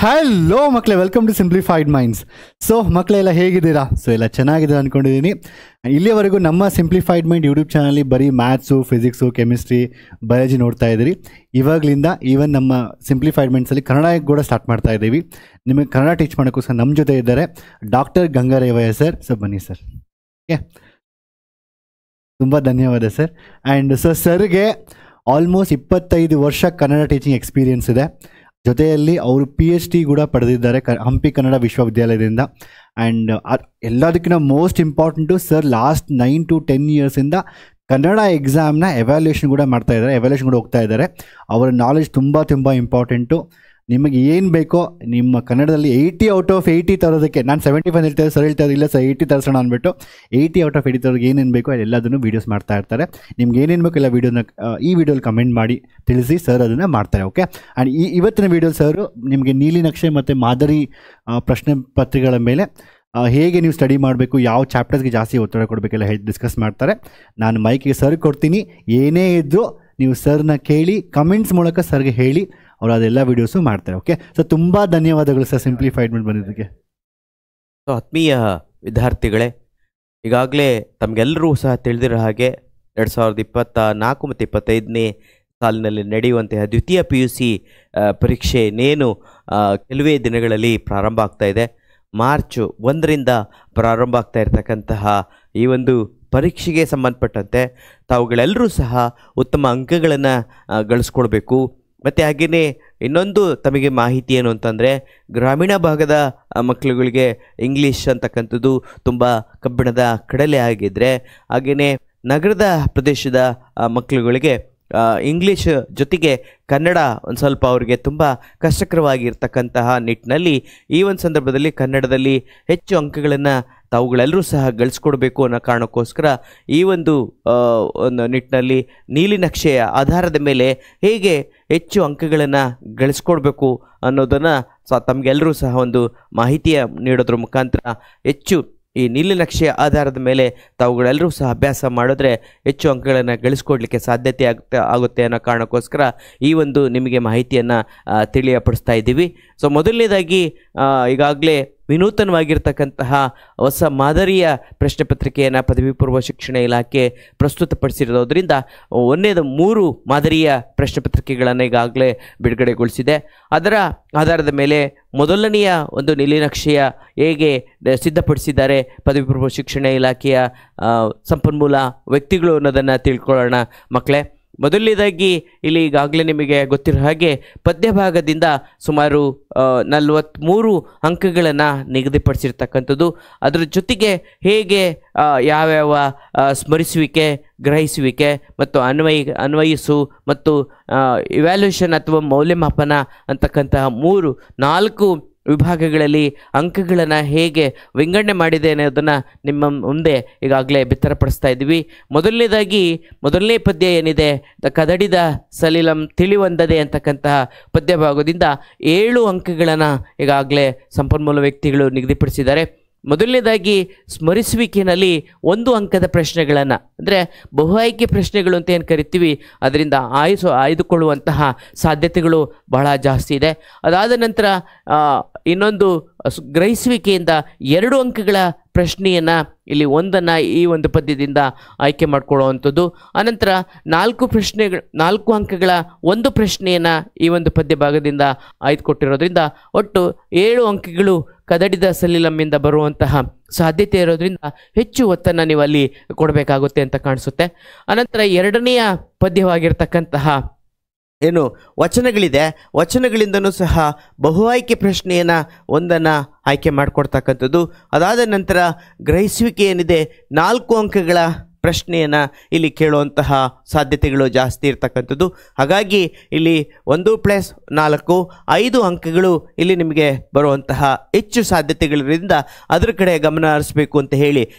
Hello ಮಕ್ಕಳೇ, welcome to simplified minds. So ಮಕ್ಕಳೆಲ್ಲ ಹೇಗಿದ್ದೀರಾ? ಸೊ ಎಲ್ಲ ಚೆನ್ನಾಗಿದೆ ಅಂದ್ಕೊಂಡಿದ್ದೀನಿ. ಇಲ್ಲಿಯವರೆಗೂ ನಮ್ಮ ಸಿಂಪ್ಲಿಫೈಡ್ ಮೈಂಡ್ ಯೂಟ್ಯೂಬ್ ಚಾನಲಲ್ಲಿ ಬರೀ ಮ್ಯಾಥ್ಸು, ಫಿಸಿಕ್ಸು, ಕೆಮಿಸ್ಟ್ರಿ, ಬಯಾಲಜಿ ನೋಡ್ತಾ ಇದ್ದೀರಿ. ಇವಾಗಲಿಂದ ಈವನ್ ನಮ್ಮ ಸಿಂಪ್ಲಿಫೈಡ್ ಮೈಂಡ್ಸಲ್ಲಿ ಕನ್ನಡ ಕೂಡ ಸ್ಟಾರ್ಟ್ ಮಾಡ್ತಾ ಇದ್ದೀವಿ. ನಿಮಗೆ ಕನ್ನಡ ಟೀಚ್ ಮಾಡೋಕ್ಕೋಸ್ಕರ ನಮ್ಮ ಜೊತೆ ಇದ್ದಾರೆ ಡಾಕ್ಟರ್ ಗಂಗಾರೇವಯ್ಯ ಸರ್. ಸೊ ಬನ್ನಿ ಸರ್. ಓಕೆ, ತುಂಬ ಧನ್ಯವಾದ ಸರ್. ಆ್ಯಂಡ್ ಸೊ ಸರ್ಗೆ ಆಲ್ಮೋಸ್ಟ್ 25 ವರ್ಷ ಕನ್ನಡ ಟೀಚಿಂಗ್ ಎಕ್ಸ್ಪೀರಿಯನ್ಸ್ ಇದೆ. ಜೊತೆಯಲ್ಲಿ ಅವರು PhD ಕೂಡ ಪಡೆದಿದ್ದಾರೆ ಹಂಪಿ ಕನ್ನಡ ವಿಶ್ವವಿದ್ಯಾಲಯದಿಂದ. ಆ್ಯಂಡ್ ಎಲ್ಲದಕ್ಕಿಂತ most important sir last 9 to 10 ಇಯರ್ಸಿಂದ ಕನ್ನಡ ಎಕ್ಸಾಮ್ನ ಎವ್ಯಾಲ್ಯೂಯೇಷನ್ ಕೂಡ ಮಾಡ್ತಾ ಇದ್ದಾರೆ, ಎವ್ಯಾಲ್ಯೂಯೇಷನ್ ಕೂಡ ಹೋಗ್ತಾ ಇದ್ದಾರೆ. ಅವರ ನಾಲೆಜ್ ತುಂಬ ಇಂಪಾರ್ಟೆಂಟು. ನಿಮಗೆ ಏನು ಬೇಕೋ ನಿಮ್ಮ ಕನ್ನಡದಲ್ಲಿ 80 out of 80 ತರೋದಕ್ಕೆ, ನಾನು 75 ಹೇಳ್ತಾ ಸರ್ ಹೇಳ್ತಾ ಇಲ್ಲ ಸರ್ 80 ತರಿಸೋಣ ಅಂದ್ಬಿಟ್ಟು 80 out of 80 ತರೋದಕ್ಕೆ ಏನೇನು ಬೇಕೋ ಎಲ್ಲದನ್ನು ವೀಡಿಯೋಸ್ ಮಾಡ್ತಾ ಇರ್ತಾರೆ. ನಿಮ್ಗೆ ಏನೇನು ಬೇಕೋ ಎಲ್ಲ ವೀಡಿಯೋನ ಈ ವಿಡಿಯೋಲಿ ಕಮೆಂಟ್ ಮಾಡಿ ತಿಳಿಸಿ, ಸರ್ ಅದನ್ನು ಮಾಡ್ತಾರೆ. ಓಕೆ. ಆ್ಯಂಡ್ ಇವತ್ತಿನ ವೀಡಿಯೋ ಸರು ನಿಮಗೆ ನೀಲಿನಕ್ಷೆ ಮತ್ತು ಮಾದರಿ ಪ್ರಶ್ನೆ ಪತ್ರಿಕೆಗಳ ಮೇಲೆ ಹೇಗೆ ನೀವು ಸ್ಟಡಿ ಮಾಡಬೇಕು, ಯಾವ ಚಾಪ್ಟರ್ಸ್ಗೆ ಜಾಸ್ತಿ ಒತ್ತಡ ಕೊಡಬೇಕೆಲ್ಲ ಡಿಸ್ಕಸ್ ಮಾಡ್ತಾರೆ. ನಾನು ಮೈಕಿಗೆ ಸರ್ ಕೊಡ್ತೀನಿ. ಏನೇ ಇದ್ದರೂ ನೀವು ಸರ್ನ ಕೇಳಿ ಕಮೆಂಟ್ಸ್ ಮೂಲಕ ಸರ್ಗೆ ಹೇಳಿ, ಅವರು ಅದೆಲ್ಲ ವೀಡಿಯೋಸು ಮಾಡ್ತಾರೆ. ಓಕೆ. ಸೊ ತುಂಬ ಧನ್ಯವಾದಗಳು ಸರ್ ಸಿಂಪ್ಲಿಫೈಡ್ ಮಾಡಿ ಬಂದಿದ್ದಕ್ಕೆ. ಸೊ ಆತ್ಮೀಯ ವಿದ್ಯಾರ್ಥಿಗಳೇ, ಈಗಾಗಲೇ ತಮಗೆಲ್ಲರೂ ಸಹ ತಿಳಿದಿರೋ ಹಾಗೆ 2024 ಮತ್ತು 25ನೇ ಸಾಲಿನಲ್ಲಿ ನಡೆಯುವಂತಹ ದ್ವಿತೀಯ PUC ಪರೀಕ್ಷೆ ಇನ್ನೇನು ಕೆಲವೇ ದಿನಗಳಲ್ಲಿ ಪ್ರಾರಂಭ ಆಗ್ತಾ ಇದೆ. ಮಾರ್ಚ್ 1ರಿಂದ ಪ್ರಾರಂಭ ಆಗ್ತಾ ಇರತಕ್ಕಂತಹ ಈ ಒಂದು ಪರೀಕ್ಷೆಗೆ ಸಂಬಂಧಪಟ್ಟಂತೆ ತಾವುಗಳೆಲ್ಲರೂ ಸಹ ಉತ್ತಮ ಅಂಕಗಳನ್ನು ಗಳಿಸ್ಕೊಳ್ಬೇಕು. ಮತ್ತು ಹಾಗೆಯೇ ಇನ್ನೊಂದು ತಮಗೆ ಮಾಹಿತಿ ಏನು ಅಂತಂದರೆ, ಗ್ರಾಮೀಣ ಭಾಗದ ಮಕ್ಕಳುಗಳಿಗೆ ಇಂಗ್ಲೀಷ್ ಅಂತಕ್ಕಂಥದ್ದು ತುಂಬ ಕಬ್ಬಿಣದ ಕಡಲೆ ಆಗಿದ್ದರೆ, ಹಾಗೆಯೇ ನಗರದ ಪ್ರದೇಶದ ಮಕ್ಕಳುಗಳಿಗೆ ಇಂಗ್ಲೀಷ್ ಜೊತೆಗೆ ಕನ್ನಡ ಒಂದು ಸ್ವಲ್ಪ ಅವರಿಗೆ ತುಂಬ ಕಷ್ಟಕರವಾಗಿರ್ತಕ್ಕಂತಹ ನಿಟ್ಟಿನಲ್ಲಿ ಈ ಒಂದು ಸಂದರ್ಭದಲ್ಲಿ ಕನ್ನಡದಲ್ಲಿ ಹೆಚ್ಚು ಅಂಕಗಳನ್ನು ತಾವುಗಳೆಲ್ಲರೂ ಸಹ ಗಳಿಸ್ಕೊಡ್ಬೇಕು ಅನ್ನೋ ಕಾರಣಕ್ಕೋಸ್ಕರ ಈ ಒಂದು ನಿಟ್ಟಿನಲ್ಲಿ ನೀಲಿನಕ್ಷೆಯ ಆಧಾರದ ಮೇಲೆ ಹೇಗೆ ಹೆಚ್ಚು ಅಂಕಗಳನ್ನು ಗಳಿಸ್ಕೊಡ್ಬೇಕು ಅನ್ನೋದನ್ನು ತಮಗೆಲ್ಲರೂ ಸಹ ಒಂದು ಮಾಹಿತಿಯ ನೀಡೋದ್ರ ಮುಖಾಂತರ ಹೆಚ್ಚು ಈ ನೀಲಿನಕ್ಷೆಯ ಆಧಾರದ ಮೇಲೆ ತಾವುಗಳೆಲ್ಲರೂ ಸಹ ಅಭ್ಯಾಸ ಮಾಡಿದ್ರೆ ಹೆಚ್ಚು ಅಂಕಗಳನ್ನು ಗಳಿಸ್ಕೊಡ್ಲಿಕ್ಕೆ ಸಾಧ್ಯತೆ ಆಗುತ್ತೆ ಅನ್ನೋ ಕಾರಣಕ್ಕೋಸ್ಕರ ಈ ಒಂದು ನಿಮಗೆ ಮಾಹಿತಿಯನ್ನು ತಿಳಿಯಪಡಿಸ್ತಾ ಇದ್ದೀವಿ. ಸೊ ಮೊದಲನೇದಾಗಿ ಈಗಾಗಲೇ ವಿನೂತನವಾಗಿರ್ತಕ್ಕಂತಹ ಹೊಸ ಮಾದರಿಯ ಪ್ರಶ್ನೆ ಪತ್ರಿಕೆಯನ್ನು ಪದವಿ ಪೂರ್ವ ಶಿಕ್ಷಣ ಇಲಾಖೆ ಪ್ರಸ್ತುತಪಡಿಸಿರೋದ್ರಿಂದ 3 ಮಾದರಿಯ ಪ್ರಶ್ನೆ ಪತ್ರಿಕೆಗಳನ್ನು ಈಗಾಗಲೇ ಬಿಡುಗಡೆಗೊಳಿಸಿದೆ. ಅದರ ಆಧಾರದ ಮೇಲೆ ಮೊದಲನೆಯ ಒಂದು ನೀಲಿನಕ್ಷೆಯ ಹೇಗೆ ಸಿದ್ಧಪಡಿಸಿದ್ದಾರೆ ಪದವಿ ಪೂರ್ವ ಶಿಕ್ಷಣ ಇಲಾಖೆಯ ಸಂಪನ್ಮೂಲ ವ್ಯಕ್ತಿಗಳು ಅನ್ನೋದನ್ನು ತಿಳ್ಕೊಳ್ಳೋಣ ಮಕ್ಕಳೇ. ಮೊದಲನೇದಾಗಿ ಇಲ್ಲಿ ಈಗಾಗಲೇ ನಿಮಗೆ ಗೊತ್ತಿರೋ ಹಾಗೆ ಪದ್ಯಭಾಗದಿಂದ ಸುಮಾರು 43 ಅಂಕಗಳನ್ನು ನಿಗದಿಪಡಿಸಿರ್ತಕ್ಕಂಥದ್ದು. ಅದರ ಜೊತೆಗೆ ಹೇಗೆ ಯಾವ್ಯಾವ ಸ್ಮರಿಸುವಿಕೆ, ಗ್ರಹಿಸುವಿಕೆ ಮತ್ತು ಅನ್ವಯಿಸು ಮತ್ತು ಇವ್ಯಾಲ್ಯೂಷನ್ ಅಥವಾ ಮೌಲ್ಯಮಾಪನ ಅಂತಕ್ಕಂತಹ 4 ವಿಭಾಗಗಳಲ್ಲಿ ಅಂಕಗಳನ್ನು ಹೇಗೆ ವಿಂಗಡಣೆ ಮಾಡಿದೆ ಅನ್ನೋದನ್ನು ನಿಮ್ಮ ಮುಂದೆ ಈಗಾಗಲೇ ಬಿತ್ತರಪಡಿಸ್ತಾ ಇದ್ದೀವಿ. ಮೊದಲನೇ ಪದ್ಯ ಏನಿದೆ, ಕದಡಿದ ಸಲಿಲಂ ತಿಳಿವಂದದೆ ಅಂತಕ್ಕಂತಹ ಪದ್ಯಭಾಗದಿಂದ 7 ಅಂಕಗಳನ್ನು ಈಗಾಗಲೇ ಸಂಪನ್ಮೂಲ ವ್ಯಕ್ತಿಗಳು ನಿಗದಿಪಡಿಸಿದ್ದಾರೆ. ಮೊದಲನೇದಾಗಿ ಸ್ಮರಿಸುವಿಕೆಯಲ್ಲಿ 1 ಅಂಕದ ಪ್ರಶ್ನೆಗಳನ್ನು, ಅಂದರೆ ಬಹು ಆಯ್ಕೆ ಪ್ರಶ್ನೆಗಳು ಅಂತ ಏನು ಕರಿತೀವಿ, ಅದರಿಂದ ಆಯ್ದುಕೊಳ್ಳುವಂತಹ ಸಾಧ್ಯತೆಗಳು ಬಹಳ ಜಾಸ್ತಿ ಇದೆ. ಅದಾದ ನಂತರ ಇನ್ನೊಂದು ಗ್ರಹಿಸುವಿಕೆಯಿಂದ 2 ಅಂಕಗಳ ಪ್ರಶ್ನೆಯನ್ನು ಇಲ್ಲಿ 1 ಈ ಒಂದು ಪದ್ಯದಿಂದ ಆಯ್ಕೆ ಮಾಡಿಕೊಳ್ಳುವಂಥದ್ದು. ಅನಂತರ 4 ಅಂಕಗಳ 1 ಪ್ರಶ್ನೆಯನ್ನು ಈ ಒಂದು ಪದ್ಯ ಭಾಗದಿಂದ ಆಯ್ದುಕೊಟ್ಟಿರೋದ್ರಿಂದ ಒಟ್ಟು 7 ಅಂಕಗಳು ಕದಡಿದ ಸಲಿಲಮ್ಮಿಂದ ಬರುವಂತಹ ಸಾಧ್ಯತೆ ಇರೋದ್ರಿಂದ ಹೆಚ್ಚು ಒತ್ತನ್ನು ನೀವು ಅಲ್ಲಿ ಕೊಡಬೇಕಾಗುತ್ತೆ ಅಂತ ಕಾಣಿಸುತ್ತೆ. ಅನಂತರ 2ನೆಯ ಪದ್ಯವಾಗಿರ್ತಕ್ಕಂತಹ ಏನು ವಚನಗಳಿದೆ, ವಚನಗಳಿಂದನೂ ಸಹ ಬಹು ಆಯ್ಕೆ ಪ್ರಶ್ನೆಯನ್ನು 1 ಆಯ್ಕೆ ಮಾಡಿಕೊಡ್ತಕ್ಕಂಥದ್ದು. ಅದಾದ ನಂತರ ಗ್ರಹಿಸುವಿಕೆ ಏನಿದೆ 4 ಅಂಕಗಳ ಪ್ರಶ್ನೆಯನ್ನು ಇಲ್ಲಿ ಕೇಳುವಂತಹ ಸಾಧ್ಯತೆಗಳು ಜಾಸ್ತಿ ಇರ್ತಕ್ಕಂಥದ್ದು. ಹಾಗಾಗಿ ಇಲ್ಲಿ 1+4 5 ಅಂಕಗಳು ಇಲ್ಲಿ ನಿಮಗೆ ಬರುವಂತಹ ಹೆಚ್ಚು ಸಾಧ್ಯತೆಗಳಿಂದ ಅದರ ಕಡೆ ಗಮನ ಹರಿಸಬೇಕು ಅಂತ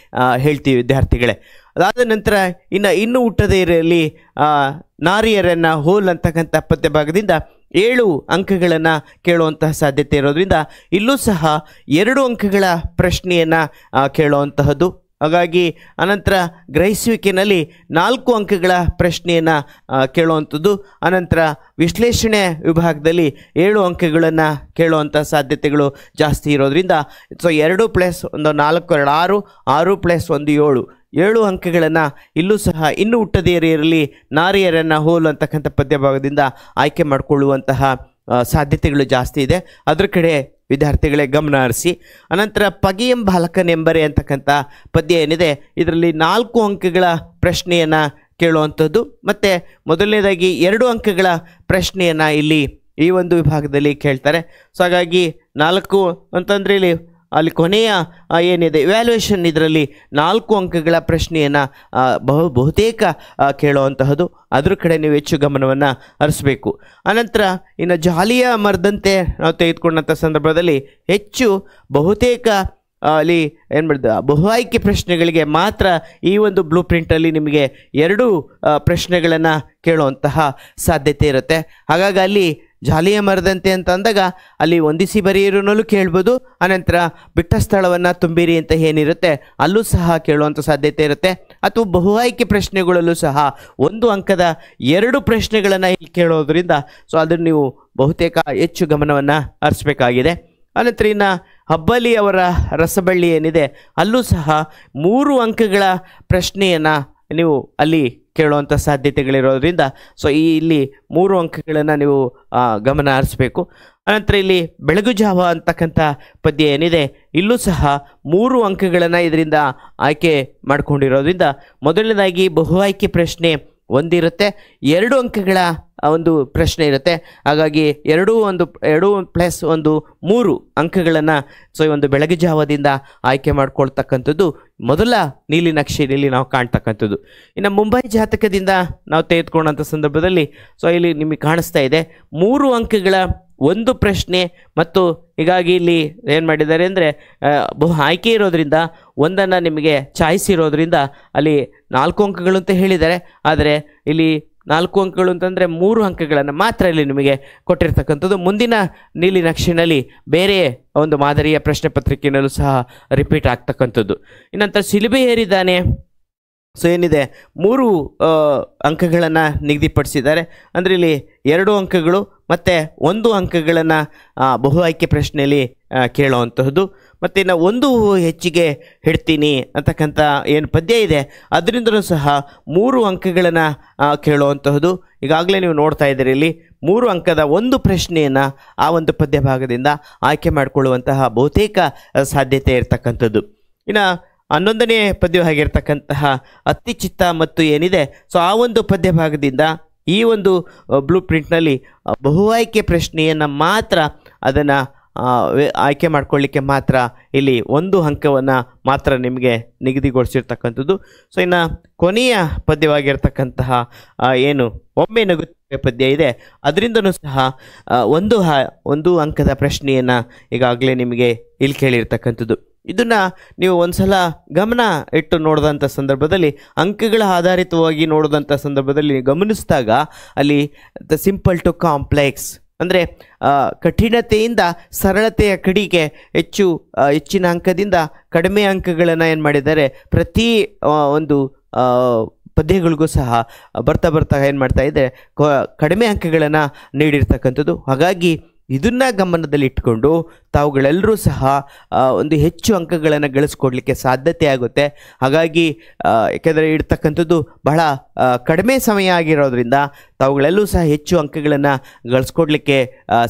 ಹೇಳ್ತೀವಿ ವಿದ್ಯಾರ್ಥಿಗಳೇ. ಅದಾದ ನಂತರ ಇನ್ನು ಹುಟ್ಟದೇ ಇರಲಿ ನಾರಿಯರನ್ನು ಹೋಲ್ ಅಂತಕ್ಕಂಥ ಪದ್ಯಭಾಗದಿಂದ 7 ಅಂಕಗಳನ್ನು ಕೇಳುವಂತಹ ಸಾಧ್ಯತೆ ಇರೋದ್ರಿಂದ ಇಲ್ಲೂ ಸಹ 2 ಅಂಕಗಳ ಪ್ರಶ್ನೆಯನ್ನು ಕೇಳುವಂತಹದ್ದು. ಹಾಗಾಗಿ ಅನಂತರ ಗ್ರಹಿಸುವಿಕೆಯಲ್ಲಿ 4 ಅಂಕಗಳ ಪ್ರಶ್ನೆಯನ್ನು ಕೇಳುವಂಥದ್ದು. ಅನಂತರ ವಿಶ್ಲೇಷಣೆ ವಿಭಾಗದಲ್ಲಿ 7 ಅಂಕಗಳನ್ನು ಕೇಳುವಂಥ ಸಾಧ್ಯತೆಗಳು ಜಾಸ್ತಿ ಇರೋದ್ರಿಂದ ಸೊ 2 + 1 4 2 6 6 + 1 7 ಅಂಕಗಳನ್ನು ಇಲ್ಲೂ ಸಹ ಇನ್ನು ಹುಟ್ಟದೇರಿಯರಲ್ಲಿ ನಾರಿಯರನ್ನು ಹೋಲು ಅಂತಕ್ಕಂಥ ಪದ್ಯಭಾಗದಿಂದ ಆಯ್ಕೆ ಮಾಡಿಕೊಳ್ಳುವಂತಹ ಸಾಧ್ಯತೆಗಳು ಜಾಸ್ತಿ ಇದೆ. ಅದರ ಕಡೆ ವಿದ್ಯಾರ್ಥಿಗಳೇ ಗಮನ ಹರಿಸಿ. ಅನಂತರ ಪಗೆಯಂ ಬಾಲಕನೆಂಬರೆ ಅಂತಕ್ಕಂಥ ಪದ್ಯ ಏನಿದೆ ಇದರಲ್ಲಿ 4 ಅಂಕಗಳ ಪ್ರಶ್ನೆಯನ್ನು ಕೇಳುವಂಥದ್ದು ಮತ್ತು ಮೊದಲನೇದಾಗಿ 2 ಅಂಕಗಳ ಪ್ರಶ್ನೆಯನ್ನು ಇಲ್ಲಿ ಈ ಒಂದು ವಿಭಾಗದಲ್ಲಿ ಕೇಳ್ತಾರೆ. ಸೊ ಹಾಗಾಗಿ 4 ಅಂತಂದರೆ ಇಲ್ಲಿ ಅಲ್ಲಿ ಕೊನೆಯ ಏನಿದೆ ಇವ್ಯಾಲ್ಯೂಯೇಷನ್ ಇದರಲ್ಲಿ 4 ಅಂಕಗಳ ಪ್ರಶ್ನೆಯನ್ನು ಬಹುತೇಕ ಕೇಳುವಂತಹದ್ದು. ಅದ್ರ ಕಡೆ ನೀವು ಹೆಚ್ಚು ಗಮನವನ್ನು ಹರಿಸಬೇಕು. ಅನಂತರ ಇನ್ನು ಜಾಲಿಯ ಮರದಂತೆ ನಾವು ತೆಗೆದುಕೊಂಡಂಥ ಸಂದರ್ಭದಲ್ಲಿ ಹೆಚ್ಚು ಬಹುತೇಕ ಅಲ್ಲಿ ಏನು ಮಾಡಿದ ಬಹು ಆಯ್ಕೆ ಪ್ರಶ್ನೆಗಳಿಗೆ ಮಾತ್ರ ಈ ಒಂದು ಬ್ಲೂ ಪ್ರಿಂಟಲ್ಲಿ ನಿಮಗೆ 2 ಪ್ರಶ್ನೆಗಳನ್ನು ಕೇಳುವಂತಹ ಸಾಧ್ಯತೆ ಇರುತ್ತೆ. ಹಾಗಾಗಿ ಅಲ್ಲಿ ಜಾಲಿಯ ಮರದಂತೆ ಅಂತ ಅಂದಾಗ ಅಲ್ಲಿ ಹೊಂದಿಸಿ ಬರೆಯಿರೋನಲ್ಲೂ ಕೇಳ್ಬೋದು, ಅನಂತರ ಬಿಟ್ಟ ಸ್ಥಳವನ್ನು ತುಂಬಿರಿ ಅಂತ ಏನಿರುತ್ತೆ ಅಲ್ಲೂ ಸಹ ಕೇಳುವಂಥ ಸಾಧ್ಯತೆ ಇರುತ್ತೆ. ಅಥವಾ ಬಹು ಆಯ್ಕೆ ಪ್ರಶ್ನೆಗಳಲ್ಲೂ ಸಹ 1 ಅಂಕದ 2 ಪ್ರಶ್ನೆಗಳನ್ನು ಇಲ್ಲಿ ಕೇಳೋದ್ರಿಂದ ಸೊ ಅದನ್ನು ನೀವು ಬಹುತೇಕ ಹೆಚ್ಚು ಗಮನವನ್ನು ಹರಿಸಬೇಕಾಗಿದೆ. ಅನಂತರ ಇನ್ನು ಹಬ್ಬಲಿ ಅವರ ರಸಬಳ್ಳಿ ಏನಿದೆ ಅಲ್ಲೂ ಸಹ 3 ಅಂಕಗಳ ಪ್ರಶ್ನೆಯನ್ನು ನೀವು ಅಲ್ಲಿ ಕೇಳುವಂಥ ಸಾಧ್ಯತೆಗಳಿರೋದ್ರಿಂದ ಸೊ ಇಲ್ಲಿ 3 ಅಂಕಗಳನ್ನು ನೀವು ಗಮನ ಹರಿಸಬೇಕು. ಅನಂತರ ಇಲ್ಲಿ ಬೆಳಗು ಜಾವ ಅಂತಕ್ಕಂಥ ಪದ್ಯ ಏನಿದೆ ಇಲ್ಲೂ ಸಹ 3 ಅಂಕಗಳನ್ನು ಇದರಿಂದ ಆಯ್ಕೆ ಮಾಡಿಕೊಂಡಿರೋದ್ರಿಂದ ಮೊದಲನೇದಾಗಿ ಬಹು ಆಯ್ಕೆ ಪ್ರಶ್ನೆ ಒಂದಿರುತ್ತೆ, 2 ಅಂಕಗಳ ಒಂದು ಪ್ರಶ್ನೆ ಇರುತ್ತೆ. ಹಾಗಾಗಿ 2 + 1 3 ಅಂಕಗಳನ್ನು ಸೊ ಈ ಒಂದು ಬೆಳಗ್ಗೆ ಜಾವದಿಂದ ಆಯ್ಕೆ ಮಾಡ್ಕೊಳ್ತಕ್ಕಂಥದ್ದು ಮೊದಲ ನೀಲಿ ನಕ್ಷೆಯಲ್ಲಿ ನಾವು ಕಾಣ್ತಕ್ಕಂಥದ್ದು. ಇನ್ನು ಮುಂಬೈ ಜಾತಕದಿಂದ ನಾವು ತೆಗೆದುಕೊಂಡಂಥ ಸಂದರ್ಭದಲ್ಲಿ ಸೊ ಇಲ್ಲಿ ನಿಮಗೆ ಕಾಣಿಸ್ತಾ ಇದೆ 3 ಅಂಕಗಳ 1 ಪ್ರಶ್ನೆ ಮತ್ತು ಹೀಗಾಗಿ ಇಲ್ಲಿ ಏನು ಮಾಡಿದ್ದಾರೆ ಅಂದರೆ ಬಹು ಆಯ್ಕೆ ಇರೋದ್ರಿಂದ ಒಂದನ್ನು ನಿಮಗೆ ಚಾಯ್ಸ್ ಇರೋದ್ರಿಂದ ಅಲ್ಲಿ 4 ಅಂಕಗಳು ಅಂತ ಹೇಳಿದ್ದಾರೆ. ಆದರೆ ಇಲ್ಲಿ 4 ಅಂಕಗಳು ಅಂತಂದರೆ 3 ಅಂಕಗಳನ್ನು ಮಾತ್ರ ಇಲ್ಲಿ ನಿಮಗೆ ಕೊಟ್ಟಿರ್ತಕ್ಕಂಥದ್ದು. ಮುಂದಿನ ನೀಲಿ ನಕ್ಷೆನಲ್ಲಿ ಬೇರೆ ಒಂದು ಮಾದರಿಯ ಪ್ರಶ್ನೆ ಪತ್ರಿಕೆಯಲ್ಲೂ ಸಹ ರಿಪೀಟ್ ಆಗ್ತಕ್ಕಂಥದ್ದು. ಇನ್ನಂತರ ಶಿಲುಬೆ ಏರಿದ್ದಾನೆ ಸೊ ಏನಿದೆ 3 ಅಂಕಗಳನ್ನು ನಿಗದಿಪಡಿಸಿದ್ದಾರೆ. ಅಂದರೆ ಇಲ್ಲಿ 2 ಅಂಕಗಳು ಮತ್ತು 1 ಅಂಕಗಳನ್ನು ಬಹು ಆಯ್ಕೆ ಪ್ರಶ್ನೆಯಲ್ಲಿ ಕೇಳುವಂತಹದ್ದು. ಮತ್ತು ಇನ್ನು 1 ಹೆಚ್ಚಿಗೆ ಹಿಡ್ತೀನಿ ಅಂತಕ್ಕಂಥ ಏನು ಪದ್ಯ ಇದೆ ಅದರಿಂದಲೂ ಸಹ 3 ಅಂಕಗಳನ್ನು ಕೇಳುವಂತಹದ್ದು. ಈಗಾಗಲೇ ನೀವು ನೋಡ್ತಾ ಇದ್ದೀರಿ ಇಲ್ಲಿ 3 ಅಂಕದ 1 ಪ್ರಶ್ನೆಯನ್ನು ಆ ಒಂದು ಪದ್ಯ ಭಾಗದಿಂದ ಆಯ್ಕೆ ಮಾಡಿಕೊಳ್ಳುವಂತಹ ಬಹುತೇಕ ಸಾಧ್ಯತೆ ಇರತಕ್ಕಂಥದ್ದು. ಇನ್ನು 11ನೇ ಪದ್ಯವಾಗಿರ್ತಕ್ಕಂತಹ ಅತ್ತಿಚಿತ್ತ ಮತ್ತು ಏನಿದೆ ಸೊ ಆ ಒಂದು ಪದ್ಯ ಭಾಗದಿಂದ ಈ ಒಂದು ಬ್ಲೂ ಪ್ರಿಂಟ್ನಲ್ಲಿ ಬಹು ಆಯ್ಕೆ ಪ್ರಶ್ನೆಯನ್ನು ಮಾತ್ರ ಅದನ್ನು ಆಯ್ಕೆ ಮಾಡ್ಕೊಳ್ಳಿಕ್ಕೆ ಮಾತ್ರ ಇಲ್ಲಿ 1 ಅಂಕವನ್ನು ಮಾತ್ರ ನಿಮಗೆ ನಿಗದಿಗೊಳಿಸಿರ್ತಕ್ಕಂಥದ್ದು. ಸೊ ಇನ್ನು ಕೊನೆಯ ಪದ್ಯವಾಗಿರ್ತಕ್ಕಂತಹ ಏನು ಒಮ್ಮೆ ನಗುತ್ತವೆ ಪದ್ಯ ಇದೆ ಅದರಿಂದನೂ ಸಹ 1 ಅಂಕದ ಪ್ರಶ್ನೆಯನ್ನು ಈಗಾಗಲೇ ನಿಮಗೆ ಇಲ್ಲಿ ಕೇಳಿರ್ತಕ್ಕಂಥದ್ದು. ಇದನ್ನು ನೀವು ಒಂದು ಸಲ ಗಮನ ಇಟ್ಟು ನೋಡಿದಂಥ ಸಂದರ್ಭದಲ್ಲಿ ಅಂಕಗಳ ಆಧಾರಿತವಾಗಿ ನೋಡಿದಂಥ ಸಂದರ್ಭದಲ್ಲಿ ಗಮನಿಸಿದಾಗ ಅಲ್ಲಿ ದ ಸಿಂಪಲ್ ಟು ಕಾಂಪ್ಲೆಕ್ಸ್ ಅಂದರೆ ಕಠಿಣತೆಯಿಂದ ಸರಳತೆಯ ಕಡೆಗೆ ಹೆಚ್ಚಿನ ಅಂಕದಿಂದ ಕಡಿಮೆ ಅಂಕಗಳನ್ನು ಏನು ಮಾಡಿದ್ದಾರೆ ಪ್ರತಿ ಒಂದು ಪದ್ಯಗಳಿಗೂ ಸಹ ಬರ್ತಾ ಏನು ಮಾಡ್ತಾ ಇದೆ ಕಡಿಮೆ ಅಂಕಗಳನ್ನು ನೀಡಿರ್ತಕ್ಕಂಥದ್ದು. ಹಾಗಾಗಿ ಇದನ್ನು ಗಮನದಲ್ಲಿ ಇಟ್ಕೊಂಡು ತಾವುಗಳೆಲ್ಲರೂ ಸಹ ಒಂದು ಹೆಚ್ಚು ಅಂಕಗಳನ್ನು ಗಳಿಸ್ಕೊಡ್ಲಿಕ್ಕೆ ಸಾಧ್ಯತೆ ಆಗುತ್ತೆ. ಹಾಗಾಗಿ ಯಾಕೆಂದರೆ ಇಡ್ತಕ್ಕಂಥದ್ದು ಬಹಳ ಕಡಿಮೆ ಸಮಯ ಆಗಿರೋದ್ರಿಂದ ತಾವುಗಳೆಲ್ಲೂ ಸಹ ಹೆಚ್ಚು ಅಂಕಗಳನ್ನು ಗಳಿಸ್ಕೊಡ್ಲಿಕ್ಕೆ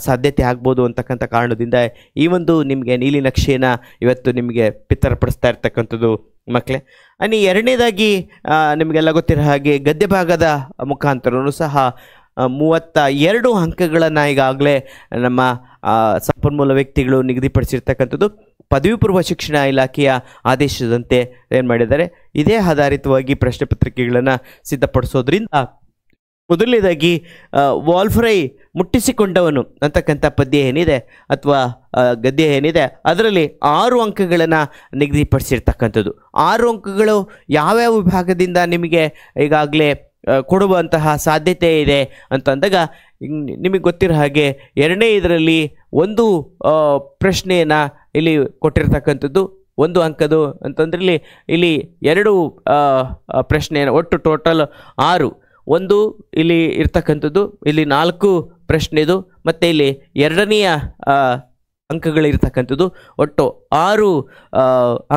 ಸಾಧ್ಯತೆ ಆಗ್ಬೋದು ಅಂತಕ್ಕಂಥ ಕಾರಣದಿಂದ ಈ ಒಂದು ನಿಮಗೆ ನೀಲಿ ನಕ್ಷೆಯನ್ನು ಇವತ್ತು ನಿಮಗೆ ಪಿತ್ತರಪಡಿಸ್ತಾ ಇರ್ತಕ್ಕಂಥದ್ದು ಮಕ್ಕಳೇ. ಅನಿ ಎರಡನೇದಾಗಿ ನಿಮಗೆಲ್ಲ ಗೊತ್ತಿರೋ ಹಾಗೆ ಗದ್ಯ ಭಾಗದ ಮುಖಾಂತರನೂ ಸಹ 32 ಅಂಕಗಳನ್ನು ಈಗಾಗಲೇ ನಮ್ಮ ಸಂಪನ್ಮೂಲ ವ್ಯಕ್ತಿಗಳು ನಿಗದಿಪಡಿಸಿರ್ತಕ್ಕಂಥದ್ದು. ಪದವಿ ಪೂರ್ವ ಶಿಕ್ಷಣ ಇಲಾಖೆಯ ಆದೇಶದಂತೆ ಏನು ಮಾಡಿದ್ದಾರೆ ಇದೇ ಆಧಾರಿತವಾಗಿ ಪ್ರಶ್ನೆ ಪತ್ರಿಕೆಗಳನ್ನು ಸಿದ್ಧಪಡಿಸೋದ್ರಿಂದ ಮೊದಲನೇದಾಗಿ ವಾಲ್ಫ್ರೈ ಮುಟ್ಟಿಸಿಕೊಂಡವನು ಅಂತಕ್ಕಂಥ ಪದ್ಯ ಏನಿದೆ ಅಥವಾ ಗದ್ಯ ಏನಿದೆ ಅದರಲ್ಲಿ 6 ಅಂಕಗಳನ್ನು ನಿಗದಿಪಡಿಸಿರ್ತಕ್ಕಂಥದ್ದು. 6 ಅಂಕಗಳು ಯಾವ್ಯಾವ ವಿಭಾಗದಿಂದ ನಿಮಗೆ ಈಗಾಗಲೇ ಕೊಡುವಂತಹ ಸಾಧ್ಯತೆ ಇದೆ ಅಂತಂದಾಗ ನಿಮಗೆ ಗೊತ್ತಿರೋ ಹಾಗೆ 2ನೇ ಇದರಲ್ಲಿ 1 ಪ್ರಶ್ನೆಯನ್ನು ಇಲ್ಲಿ ಕೊಟ್ಟಿರ್ತಕ್ಕಂಥದ್ದು. ಒಂದು ಅಂಕದು ಅಂತಂದ್ರೆ ಇಲ್ಲಿ ಎರಡು ಪ್ರಶ್ನೆ, ಒಟ್ಟು ಟೋಟಲ್ 6, ಒಂದು ಇಲ್ಲಿ ಇರ್ತಕ್ಕಂಥದ್ದು, ಇಲ್ಲಿ 4 ಪ್ರಶ್ನೆದು, ಮತ್ತು ಇಲ್ಲಿ ಎರಡನೆಯ ಅಂಕಗಳಿರ್ತಕ್ಕಂಥದ್ದು, ಒಟ್ಟು 6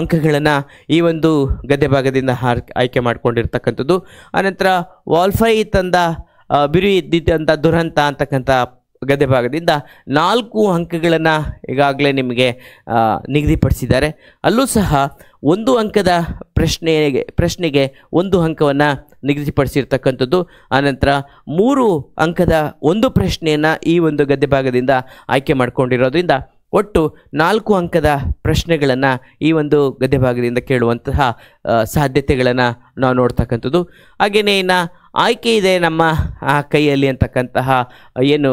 ಅಂಕಗಳನ್ನು ಈ ಒಂದು ಗದ್ಯ ಭಾಗದಿಂದ ಆಯ್ಕೆ ಮಾಡಿಕೊಂಡಿರ್ತಕ್ಕಂಥದ್ದು. ಆನಂತರ ವಾಲ್ಫೈ ತಂದ ಬಿರು ಎದ್ದಿದ್ದಂಥ ದುರಂತ ಅಂತಕ್ಕಂಥ ಗದ್ಯ ಭಾಗದಿಂದ 4 ಅಂಕಗಳನ್ನು ಈಗಾಗಲೇ ನಿಮಗೆ ನಿಗದಿಪಡಿಸಿದ್ದಾರೆ. ಅಲ್ಲೂ ಸಹ 1 ಅಂಕದ ಪ್ರಶ್ನೆಗೆ 1 ಅಂಕವನ್ನು ನಿಗದಿಪಡಿಸಿರ್ತಕ್ಕಂಥದ್ದು. ಆನಂತರ 3 ಅಂಕದ 1 ಪ್ರಶ್ನೆಯನ್ನು ಈ ಒಂದು ಗದ್ಯ ಭಾಗದಿಂದ ಆಯ್ಕೆ ಮಾಡಿಕೊಂಡಿರೋದ್ರಿಂದ ಒಟ್ಟು 4 ಅಂಕದ ಪ್ರಶ್ನೆಗಳನ್ನು ಈ ಒಂದು ಗದ್ಯ ಭಾಗದಿಂದ ಕೇಳುವಂತಹ ಸಾಧ್ಯತೆಗಳನ್ನು ನಾವು ನೋಡ್ತಕ್ಕಂಥದ್ದು. ಹಾಗೆಯೇ ಇನ್ನು ಆಯ್ಕೆ ಇದೆ ನಮ್ಮ ಕೈಯಲ್ಲಿ ಅಂತಕ್ಕಂತಹ ಏನು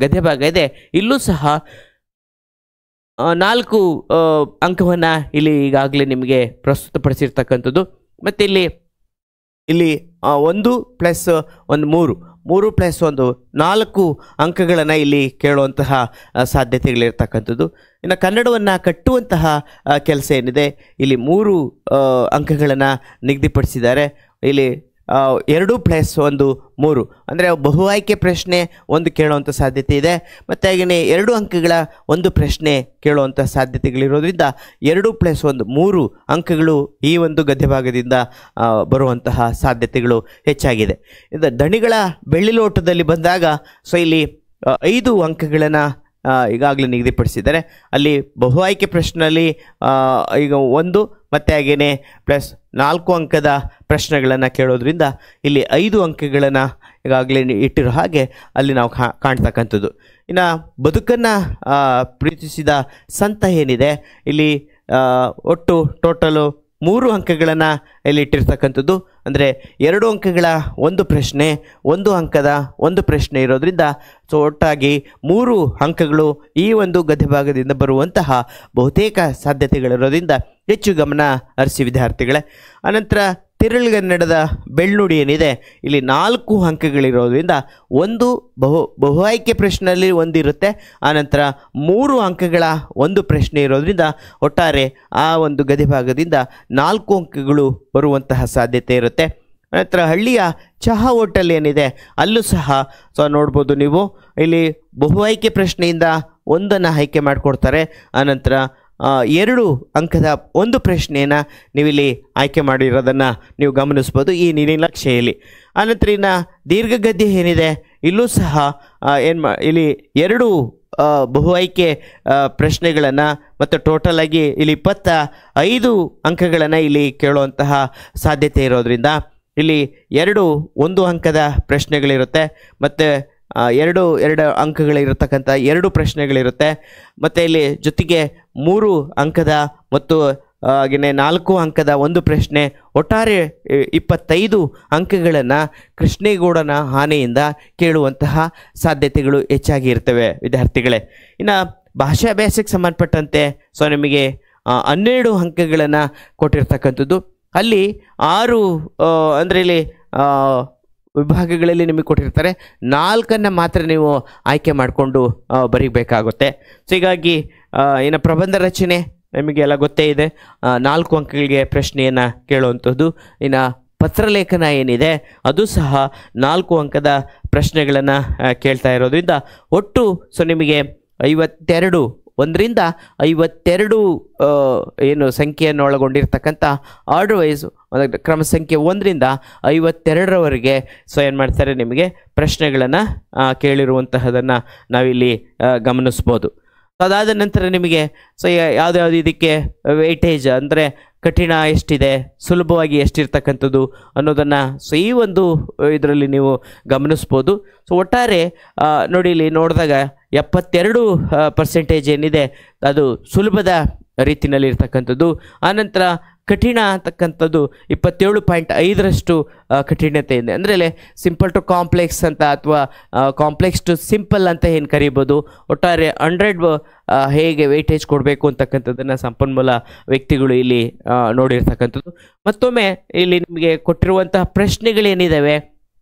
ಗದ್ಯ ಭಾಗ ಇದೆ, ಇಲ್ಲೂ ಸಹ 4 ಅಂಕವನ್ನು ಇಲ್ಲಿ ಈಗಾಗಲೇ ನಿಮಗೆ ಪ್ರಸ್ತುತಪಡಿಸಿರ್ತಕ್ಕಂಥದ್ದು. ಮತ್ತು ಇಲ್ಲಿ 1 + 1 3 + 1 4 ಅಂಕಗಳನ್ನು ಇಲ್ಲಿ ಕೇಳುವಂತಹ ಸಾಧ್ಯತೆಗಳಿರ್ತಕ್ಕಂಥದ್ದು. ಇನ್ನು ಕನ್ನಡವನ್ನು ಕಟ್ಟುವಂತಹ ಕೆಲಸ ಏನಿದೆ, ಇಲ್ಲಿ 3 ಅಂಕಗಳನ್ನು ನಿಗದಿಪಡಿಸಿದ್ದಾರೆ. ಇಲ್ಲಿ 2 + 1 3 ಅಂದರೆ ಬಹು ಆಯ್ಕೆ ಪ್ರಶ್ನೆ 1 ಕೇಳುವಂಥ ಸಾಧ್ಯತೆ ಇದೆ. ಮತ್ತು ಹಾಗೆಯೇ 2 ಅಂಕಗಳ 1 ಪ್ರಶ್ನೆ ಕೇಳುವಂಥ ಸಾಧ್ಯತೆಗಳಿರೋದ್ರಿಂದ 2 + 1 3 ಅಂಕಗಳು ಈ ಒಂದು ಗದ್ಯ ಭಾಗದಿಂದ ಬರುವಂತಹ ಸಾಧ್ಯತೆಗಳು ಹೆಚ್ಚಾಗಿದೆ. ಇದು ದಣಿಗಳ ಬೆಳ್ಳಿಲೋಟದಲ್ಲಿ ಬಂದಾಗ ಇಲ್ಲಿ 5 ಅಂಕಗಳನ್ನು ಈಗಾಗಲೇ ನಿಗದಿಪಡಿಸಿದ್ದಾರೆ. ಅಲ್ಲಿ ಬಹು ಆಯ್ಕೆ ಪ್ರಶ್ನೆಯಲ್ಲಿ ಈಗ 1 ಮತ್ತು ಹಾಗೆಯೇ +4 ಅಂಕದ ಪ್ರಶ್ನೆಗಳನ್ನು ಕೇಳೋದ್ರಿಂದ ಇಲ್ಲಿ 5 ಅಂಕಗಳನ್ನು ಈಗಾಗಲೇ ಇಟ್ಟಿರೋ ಹಾಗೆ ಅಲ್ಲಿ ನಾವು ಕಾಣ್ತಕ್ಕಂಥದ್ದು. ಇನ್ನು ಬದುಕನ್ನು ಪ್ರೀತಿಸಿದ ಸಂತ ಏನಿದೆ, ಇಲ್ಲಿ ಒಟ್ಟು ಟೋಟಲು 3 ಅಂಕಗಳನ್ನು ಇಲ್ಲಿ ಇಟ್ಟಿರ್ತಕ್ಕಂಥದ್ದು. ಅಂದರೆ 2 ಅಂಕಗಳ 1 ಪ್ರಶ್ನೆ, 1 ಅಂಕದ 1 ಪ್ರಶ್ನೆ ಇರೋದ್ರಿಂದ ಒಟ್ಟಾಗಿ 3 ಅಂಕಗಳು ಈ ಒಂದು ಗದ್ಯ ಭಾಗದಿಂದ ಬರುವಂತಹ ಬಹುತೇಕ ಸಾಧ್ಯತೆಗಳಿರೋದ್ರಿಂದ ಹೆಚ್ಚು ಗಮನ ಹರಿಸಿ ವಿದ್ಯಾರ್ಥಿಗಳೇ. ಅನಂತರ ತಿರುಳುಗನ್ನಡದ ಬೆಳ್ಳುಡಿ ಏನಿದೆ, ಇಲ್ಲಿ 4 ಅಂಕಗಳಿರೋದ್ರಿಂದ 1 ಬಹು ಆಯ್ಕೆ ಪ್ರಶ್ನೆಯಲ್ಲಿ 1 ಇರುತ್ತೆ. ಆನಂತರ 3 ಅಂಕಗಳ 1 ಪ್ರಶ್ನೆ ಇರೋದ್ರಿಂದ ಒಟ್ಟಾರೆ ಆ ಒಂದು ಗದ್ಯ ಭಾಗದಿಂದ 4 ಅಂಕಗಳು ಬರುವಂತಹ ಸಾಧ್ಯತೆ ಇರುತ್ತೆ. ನಂತರ ಹಳ್ಳಿಯ ಚಹಾ ಹೋಟೆಲ್ ಏನಿದೆ, ಅಲ್ಲೂ ಸಹ ನೋಡ್ಬೋದು ನೀವು, ಇಲ್ಲಿ ಬಹು ಆಯ್ಕೆ ಪ್ರಶ್ನೆಯಿಂದ 1 ಆಯ್ಕೆ ಮಾಡಿಕೊಡ್ತಾರೆ. ಆನಂತರ 2 ಅಂಕದ 1 ಪ್ರಶ್ನೆಯನ್ನು ನೀವಿಲ್ಲಿ ಆಯ್ಕೆ ಮಾಡಿರೋದನ್ನು ನೀವು ಗಮನಿಸ್ಬೋದು ಈ ನೀಲನಕ್ಷೆಯಲ್ಲಿ. ಆನಂತರ ಇನ್ನು ದೀರ್ಘಗದ್ಯ ಏನಿದೆ, ಇಲ್ಲೂ ಸಹ ಇಲ್ಲಿ 2 ಬಹು ಆಯ್ಕೆ ಪ್ರಶ್ನೆಗಳನ್ನು ಮತ್ತು ಟೋಟಲ್ ಆಗಿ ಇಲ್ಲಿ 25 ಅಂಕಗಳನ್ನು ಇಲ್ಲಿ ಕೇಳುವಂತಹ ಸಾಧ್ಯತೆ ಇರೋದ್ರಿಂದ ಇಲ್ಲಿ 1 ಅಂಕದ ಪ್ರಶ್ನೆಗಳಿರುತ್ತೆ, ಮತ್ತು 2 ಅಂಕಗಳಿರತಕ್ಕಂಥ 2 ಪ್ರಶ್ನೆಗಳಿರುತ್ತೆ. ಮತ್ತು ಇಲ್ಲಿ ಜೊತೆಗೆ 3 ಅಂಕದ ಮತ್ತು ಹಾಗೆಯೇ 4 ಅಂಕದ 1 ಪ್ರಶ್ನೆ, ಒಟ್ಟಾರೆ 25 ಅಂಕಗಳನ್ನು ಕೃಷ್ಣೇಗೌಡನ ಆನೆಯಿಂದ ಕೇಳುವಂತಹ ಸಾಧ್ಯತೆಗಳು ಹೆಚ್ಚಾಗಿ ಇರ್ತವೆ ವಿದ್ಯಾರ್ಥಿಗಳೇ. ಇನ್ನು ಭಾಷಾಭ್ಯಾಸಕ್ಕೆ ಸಂಬಂಧಪಟ್ಟಂತೆ ನಿಮಗೆ 12 ಅಂಕಗಳನ್ನು ಕೊಟ್ಟಿರ್ತಕ್ಕಂಥದ್ದು. ಅಲ್ಲಿ 6 ಅಂದರೆ ಇಲ್ಲಿ ವಿಭಾಗಗಳಲ್ಲಿ ನಿಮಗೆ ಕೊಟ್ಟಿರ್ತಾರೆ, 4 ಮಾತ್ರ ನೀವು ಆಯ್ಕೆ ಮಾಡಿಕೊಂಡು ಬರೀಬೇಕಾಗುತ್ತೆ. ಹೀಗಾಗಿ ಇನ್ನು ಪ್ರಬಂಧ ರಚನೆ ನಿಮಗೆಲ್ಲ ಗೊತ್ತೇ ಇದೆ, 4 ಅಂಕಗಳಿಗೆ ಪ್ರಶ್ನೆಯನ್ನು ಕೇಳುವಂಥದ್ದು. ಇನ್ನು ಪತ್ರಲೇಖನ ಏನಿದೆ ಅದು ಸಹ 4 ಅಂಕದ ಪ್ರಶ್ನೆಗಳನ್ನು ಕೇಳ್ತಾ ಇರೋದ್ರಿಂದ ಒಟ್ಟು ನಿಮಗೆ 52 1ರಿಂದ 52 ಏನು ಸಂಖ್ಯೆಯನ್ನು ಒಳಗೊಂಡಿರ್ತಕ್ಕಂಥ ಆರ್ಡರ್ ವೈಸ್ ಕ್ರಮ ಸಂಖ್ಯೆ 1ರಿಂದ 52ರವರೆಗೆ ಏನು ಮಾಡ್ತಾರೆ, ನಿಮಗೆ ಪ್ರಶ್ನೆಗಳನ್ನು ಕೇಳಿರುವಂತಹದನ್ನು ನಾವಿಲ್ಲಿ ಗಮನಿಸ್ಬೋದು. ಅದಾದ ನಂತರ ನಿಮಗೆ ಯಾವುದ್ಯಾವುದು ಇದಕ್ಕೆ ವೇಟೇಜ್ ಅಂದರೆ ಕಠಿಣ ಎಷ್ಟಿದೆ, ಸುಲಭವಾಗಿ ಎಷ್ಟಿರ್ತಕ್ಕಂಥದ್ದು ಅನ್ನೋದನ್ನು ಈ ಒಂದು ಇದರಲ್ಲಿ ನೀವು ಗಮನಿಸ್ಬೋದು. ಒಟ್ಟಾರೆ ನೋಡಿ, ಇಲ್ಲಿ ನೋಡಿದಾಗ 72% ಏನಿದೆ ಅದು ಸುಲಭದ ರೀತಿಯಲ್ಲಿ ಇರ್ತಕ್ಕಂಥದ್ದು. ಆನಂತರ ಕಠಿಣ ಅಂತಕ್ಕಂಥದ್ದು 27.5ರಷ್ಟು ಕಠಿಣತೆ ಇದೆ. ಅಂದರೆ ಸಿಂಪಲ್ ಟು ಕಾಂಪ್ಲೆಕ್ಸ್ ಅಂತ ಅಥವಾ ಕಾಂಪ್ಲೆಕ್ಸ್ ಟು ಸಿಂಪಲ್ ಅಂತ ಏನು ಕರಿಬೋದು. ಒಟ್ಟಾರೆ 100 ಹೇಗೆ ವೇಟೇಜ್ ಕೊಡಬೇಕು ಅಂತಕ್ಕಂಥದ್ದನ್ನು ಸಂಪನ್ಮೂಲ ವ್ಯಕ್ತಿಗಳು ಇಲ್ಲಿ ನೋಡಿರ್ತಕ್ಕಂಥದ್ದು. ಮತ್ತೊಮ್ಮೆ ಇಲ್ಲಿ ನಿಮಗೆ ಕೊಟ್ಟಿರುವಂತಹ ಪ್ರಶ್ನೆಗಳೇನಿದ್ದಾವೆ,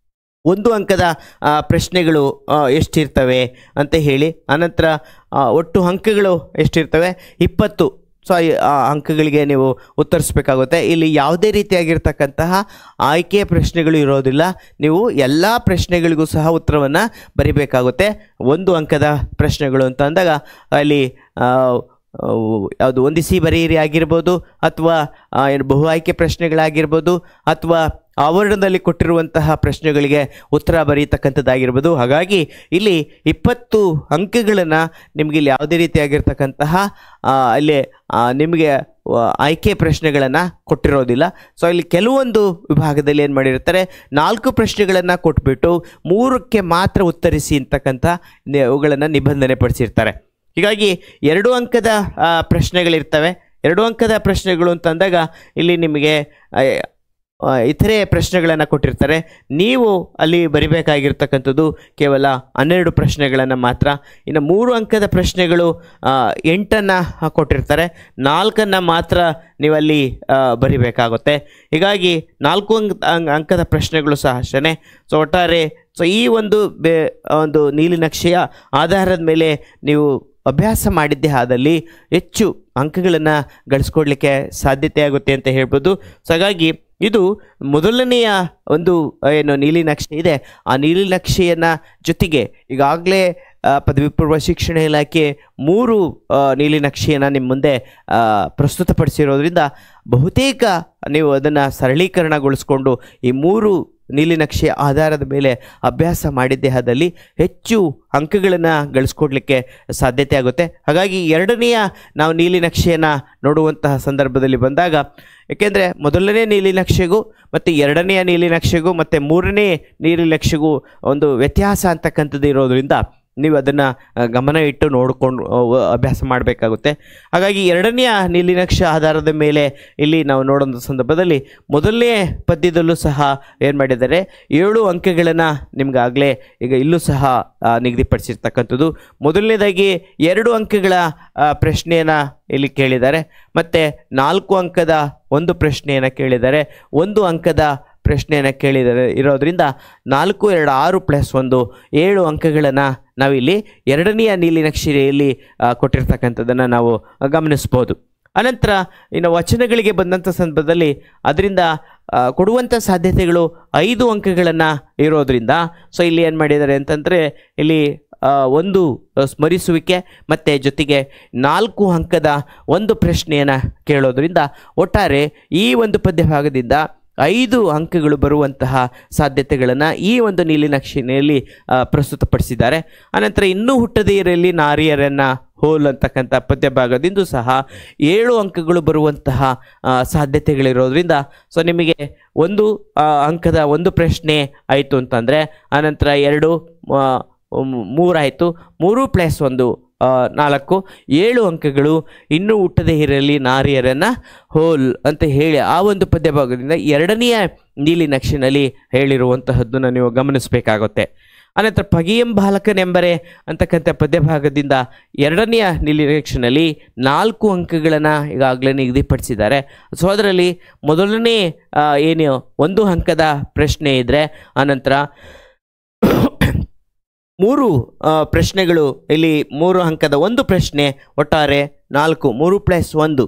1 ಅಂಕದ ಪ್ರಶ್ನೆಗಳು ಎಷ್ಟಿರ್ತವೆ ಅಂತ ಹೇಳಿ, ಅನಂತರ ಒಟ್ಟು ಅಂಕಗಳು ಎಷ್ಟಿರ್ತವೆ 20. ಸೊ ಆ ಅಂಕಗಳಿಗೆ ನೀವು ಉತ್ತರಿಸಬೇಕಾಗುತ್ತೆ. ಇಲ್ಲಿ ಯಾವುದೇ ರೀತಿಯಾಗಿರ್ತಕ್ಕಂತಹ ಆಯ್ಕೆಯ ಪ್ರಶ್ನೆಗಳು ಇರೋದಿಲ್ಲ. ನೀವು ಎಲ್ಲ ಪ್ರಶ್ನೆಗಳಿಗೂ ಸಹ ಉತ್ತರವನ್ನು ಬರಿಬೇಕಾಗುತ್ತೆ. 1 ಅಂಕದ ಪ್ರಶ್ನೆಗಳು ಅಂತ ಅಂದಾಗ ಅಲ್ಲಿ ಯಾವುದು ಹೊಂದಿಸಿ ಬರೆಯಿರಿ ಆಗಿರ್ಬೋದು, ಅಥವಾ ಬಹು ಆಯ್ಕೆ ಪ್ರಶ್ನೆಗಳಾಗಿರ್ಬೋದು, ಅಥವಾ ಆವರಣದಲ್ಲಿ ಕೊಟ್ಟಿರುವಂತಹ ಪ್ರಶ್ನೆಗಳಿಗೆ ಉತ್ತರ ಬರೀತಕ್ಕಂಥದ್ದಾಗಿರ್ಬೋದು. ಹಾಗಾಗಿ ಇಲ್ಲಿ 20 ಅಂಕಗಳನ್ನು ನಿಮಗೆ ಇಲ್ಲಿ ಯಾವುದೇ ರೀತಿಯಾಗಿರ್ತಕ್ಕಂತಹ ಅಲ್ಲಿ ನಿಮಗೆ ಆಯ್ಕೆ ಪ್ರಶ್ನೆಗಳನ್ನು ಕೊಟ್ಟಿರೋದಿಲ್ಲ. ಸೊ ಇಲ್ಲಿ ಕೆಲವೊಂದು ವಿಭಾಗದಲ್ಲಿ ಏನು ಮಾಡಿರ್ತಾರೆ, 4 ಪ್ರಶ್ನೆಗಳನ್ನು ಕೊಟ್ಬಿಟ್ಟು 3ಕ್ಕೆ ಮಾತ್ರ ಉತ್ತರಿಸಿ ಅಂತಕ್ಕಂಥ ಅವುಗಳನ್ನು ನಿಬಂಧನೆ ಪಡಿಸಿರ್ತಾರೆ. ಹೀಗಾಗಿ 2 ಅಂಕದ ಪ್ರಶ್ನೆಗಳಿರ್ತವೆ. 2 ಅಂಕದ ಪ್ರಶ್ನೆಗಳು ಅಂತಂದಾಗ ಇಲ್ಲಿ ನಿಮಗೆ ಇತರೆ ಪ್ರಶ್ನೆಗಳನ್ನು ಕೊಟ್ಟಿರ್ತಾರೆ. ನೀವು ಅಲ್ಲಿ ಬರಿಬೇಕಾಗಿರ್ತಕ್ಕಂಥದ್ದು ಕೇವಲ 12 ಪ್ರಶ್ನೆಗಳನ್ನು ಮಾತ್ರ. ಇನ್ನು 3 ಅಂಕದ ಪ್ರಶ್ನೆಗಳು 8ಅನ್ನು ಕೊಟ್ಟಿರ್ತಾರೆ, 4ಅನ್ನು ಮಾತ್ರ ನೀವಲ್ಲಿ ಬರಿಬೇಕಾಗುತ್ತೆ. ಹೀಗಾಗಿ 4 ಅಂಕದ ಪ್ರಶ್ನೆಗಳು ಸಹ ಅಷ್ಟೇ. ಸೊ ಒಟ್ಟಾರೆ ಈ ಒಂದು ನೀಲಿನಕ್ಷೆಯ ಆಧಾರದ ಮೇಲೆ ನೀವು ಅಭ್ಯಾಸ ಮಾಡಿದ್ದೇ ಆದಲ್ಲಿ ಹೆಚ್ಚು ಅಂಕಗಳನ್ನು ಗಳಿಸ್ಕೊಡ್ಲಿಕ್ಕೆ ಸಾಧ್ಯತೆ ಆಗುತ್ತೆ ಅಂತ ಹೇಳ್ಬೋದು. ಸೊ ಹಾಗಾಗಿ ಇದು ಮೊದಲನೆಯ ಒಂದು ಏನು ನೀಲಿನಕ್ಷೆ ಇದೆ, ಆ ನೀಲಿನಕ್ಷೆಯನ್ನು ಜೊತೆಗೆ ಈಗಾಗಲೇ ಪದವಿ ಪೂರ್ವ ಶಿಕ್ಷಣ ಇಲಾಖೆ 3 ನೀಲಿನಕ್ಷೆಯನ್ನು ನಿಮ್ಮ ಮುಂದೆ ಪ್ರಸ್ತುತಪಡಿಸಿರೋದ್ರಿಂದ ಬಹುತೇಕ ನೀವು ಅದನ್ನು ಸರಳೀಕರಣಗೊಳಿಸ್ಕೊಂಡು ಈ 3 ನೀಲಿನಕ್ಷೆಯ ಆಧಾರದ ಮೇಲೆ ಅಭ್ಯಾಸ ಮಾಡಿದ್ದೇ ಆದಲ್ಲಿ ಹೆಚ್ಚು ಅಂಕಗಳನ್ನು ಗಳಿಸ್ಕೊಡ್ಲಿಕ್ಕೆ ಸಾಧ್ಯತೆ ಆಗುತ್ತೆ. ಹಾಗಾಗಿ 2ನೆಯ ನಾವು ನೀಲಿನಕ್ಷೆಯನ್ನು ನೋಡುವಂತಹ ಸಂದರ್ಭದಲ್ಲಿ ಬಂದಾಗ, ಏಕೆಂದರೆ ಮೊದಲನೇ ನೀಲಿನಕ್ಷೆಗೂ ಮತ್ತು 2ನೆಯ ನೀಲಿನಕ್ಷೆಗೂ ಮತ್ತು 3ನೇ ನೀಲಿನಕ್ಷೆಗೂ ಒಂದು ವ್ಯತ್ಯಾಸ ಅಂತಕ್ಕಂಥದ್ದು ಇರೋದರಿಂದ ನೀವು ಅದನ್ನು ಗಮನ ಇಟ್ಟು ನೋಡಿಕೊಂಡು ಅಭ್ಯಾಸ ಮಾಡಬೇಕಾಗುತ್ತೆ. ಹಾಗಾಗಿ 2ನೆಯ ನೀಲಿನಕ್ಷೆ ಆಧಾರದ ಮೇಲೆ ಇಲ್ಲಿ ನಾವು ನೋಡೋಂಥ ಸಂದರ್ಭದಲ್ಲಿ ಮೊದಲನೇ ಪದ್ಯದಲ್ಲೂ ಸಹ ಏನು ಮಾಡಿದ್ದಾರೆ, 7 ಅಂಕಗಳನ್ನು ನಿಮ್ಗಾಗಲೇ ಈಗ ಇಲ್ಲೂ ಸಹ ನಿಗದಿಪಡಿಸಿರ್ತಕ್ಕಂಥದ್ದು. ಮೊದಲನೇದಾಗಿ 2 ಅಂಕಗಳ ಪ್ರಶ್ನೆಯನ್ನು ಇಲ್ಲಿ ಕೇಳಿದ್ದಾರೆ, ಮತ್ತು 4 ಅಂಕದ ಒಂದು ಪ್ರಶ್ನೆಯನ್ನು ಕೇಳಿದ್ದಾರೆ, 1 ಅಂಕದ ಪ್ರಶ್ನೆಯನ್ನು ಕೇಳಿದರೆ ಇರೋದ್ರಿಂದ 4, 2, 6 + 1 7 ಅಂಕಗಳನ್ನು ನಾವಿಲ್ಲಿ 2ನೆಯ ನೀಲಿನಕ್ಷೆಯಲ್ಲಿ ಕೊಟ್ಟಿರ್ತಕ್ಕಂಥದ್ದನ್ನು ನಾವು ಗಮನಿಸ್ಬೋದು. ಅನಂತರ ಇನ್ನು ವಚನಗಳಿಗೆ ಬಂದಂಥ ಸಂದರ್ಭದಲ್ಲಿ ಅದರಿಂದ ಕೊಡುವಂಥ ಸಾಧ್ಯತೆಗಳು 5 ಅಂಕಗಳನ್ನು ಇರೋದ್ರಿಂದ ಸೊ ಇಲ್ಲಿ ಏನು ಮಾಡಿದ್ದಾರೆ ಅಂತಂದರೆ ಇಲ್ಲಿ ಒಂದು ಸ್ಮರಿಸುವಿಕೆ ಮತ್ತು ಜೊತೆಗೆ 4 ಅಂಕದ ಒಂದು ಪ್ರಶ್ನೆಯನ್ನು ಕೇಳೋದ್ರಿಂದ ಒಟ್ಟಾರೆ ಈ ಒಂದು ಪದ್ಯಭಾಗದಿಂದ 5 ಅಂಕಗಳು ಬರುವಂತಹ ಸಾಧ್ಯತೆಗಳನ್ನು ಈ ಒಂದು ನೀಲಿನಕ್ಷೆಯಲ್ಲಿ ಪ್ರಸ್ತುತಪಡಿಸಿದ್ದಾರೆ. ಅನಂತರ ಇನ್ನೂ ಹುಟ್ಟದೇ ಇರಲಿ ನಾರಿಯರನ್ನು ಹೋಲ್ ಅಂತಕ್ಕಂಥ ಪದ್ಯಭಾಗದಿಂದ ಸಹ 7 ಅಂಕಗಳು ಬರುವಂತಹ ಸಾಧ್ಯತೆಗಳಿರೋದ್ರಿಂದ ಸೊ ನಿಮಗೆ 1 ಅಂಕದ ಒಂದು ಪ್ರಶ್ನೆ ಆಯಿತು ಅಂತಂದರೆ, ಆನಂತರ 2 3 ಆಯಿತು, 3 + 1 4 7 ಅಂಕಗಳು. ಇನ್ನೂ ಹುಟ್ಟದೇ ಇರಲಿ ನಾರಿಯರನ್ನು ಹೋಲ್ ಅಂತ ಹೇಳಿ ಆ ಒಂದು ಪದ್ಯಭಾಗದಿಂದ 2ನೆಯ ನೀಲಿನಕ್ಷೆಯಲ್ಲಿ ಹೇಳಿರುವಂತಹದ್ದನ್ನು ನೀವು ಗಮನಿಸಬೇಕಾಗುತ್ತೆ. ಅನಂತರ ಪಗಿಯಂ ಬಾಲಕನೆಂಬರೆ ಅಂತಕ್ಕಂಥ ಪದ್ಯಭಾಗದಿಂದ 2ನೆಯ ನೀಲಿನಕ್ಷೆಯಲ್ಲಿ 4 ಅಂಕಗಳನ್ನು ಈಗಾಗಲೇ ನಿಗದಿಪಡಿಸಿದ್ದಾರೆ. ಸೊ ಅದರಲ್ಲಿ ಮೊದಲನೇ ಏನು 1 ಅಂಕದ ಪ್ರಶ್ನೆ ಇದ್ದರೆ, ಆನಂತರ 3 ಪ್ರಶ್ನೆಗಳು, ಇಲ್ಲಿ 3 ಅಂಕದ ಒಂದು ಪ್ರಶ್ನೆ, ಒಟ್ಟಾರೆ 4 3 + 1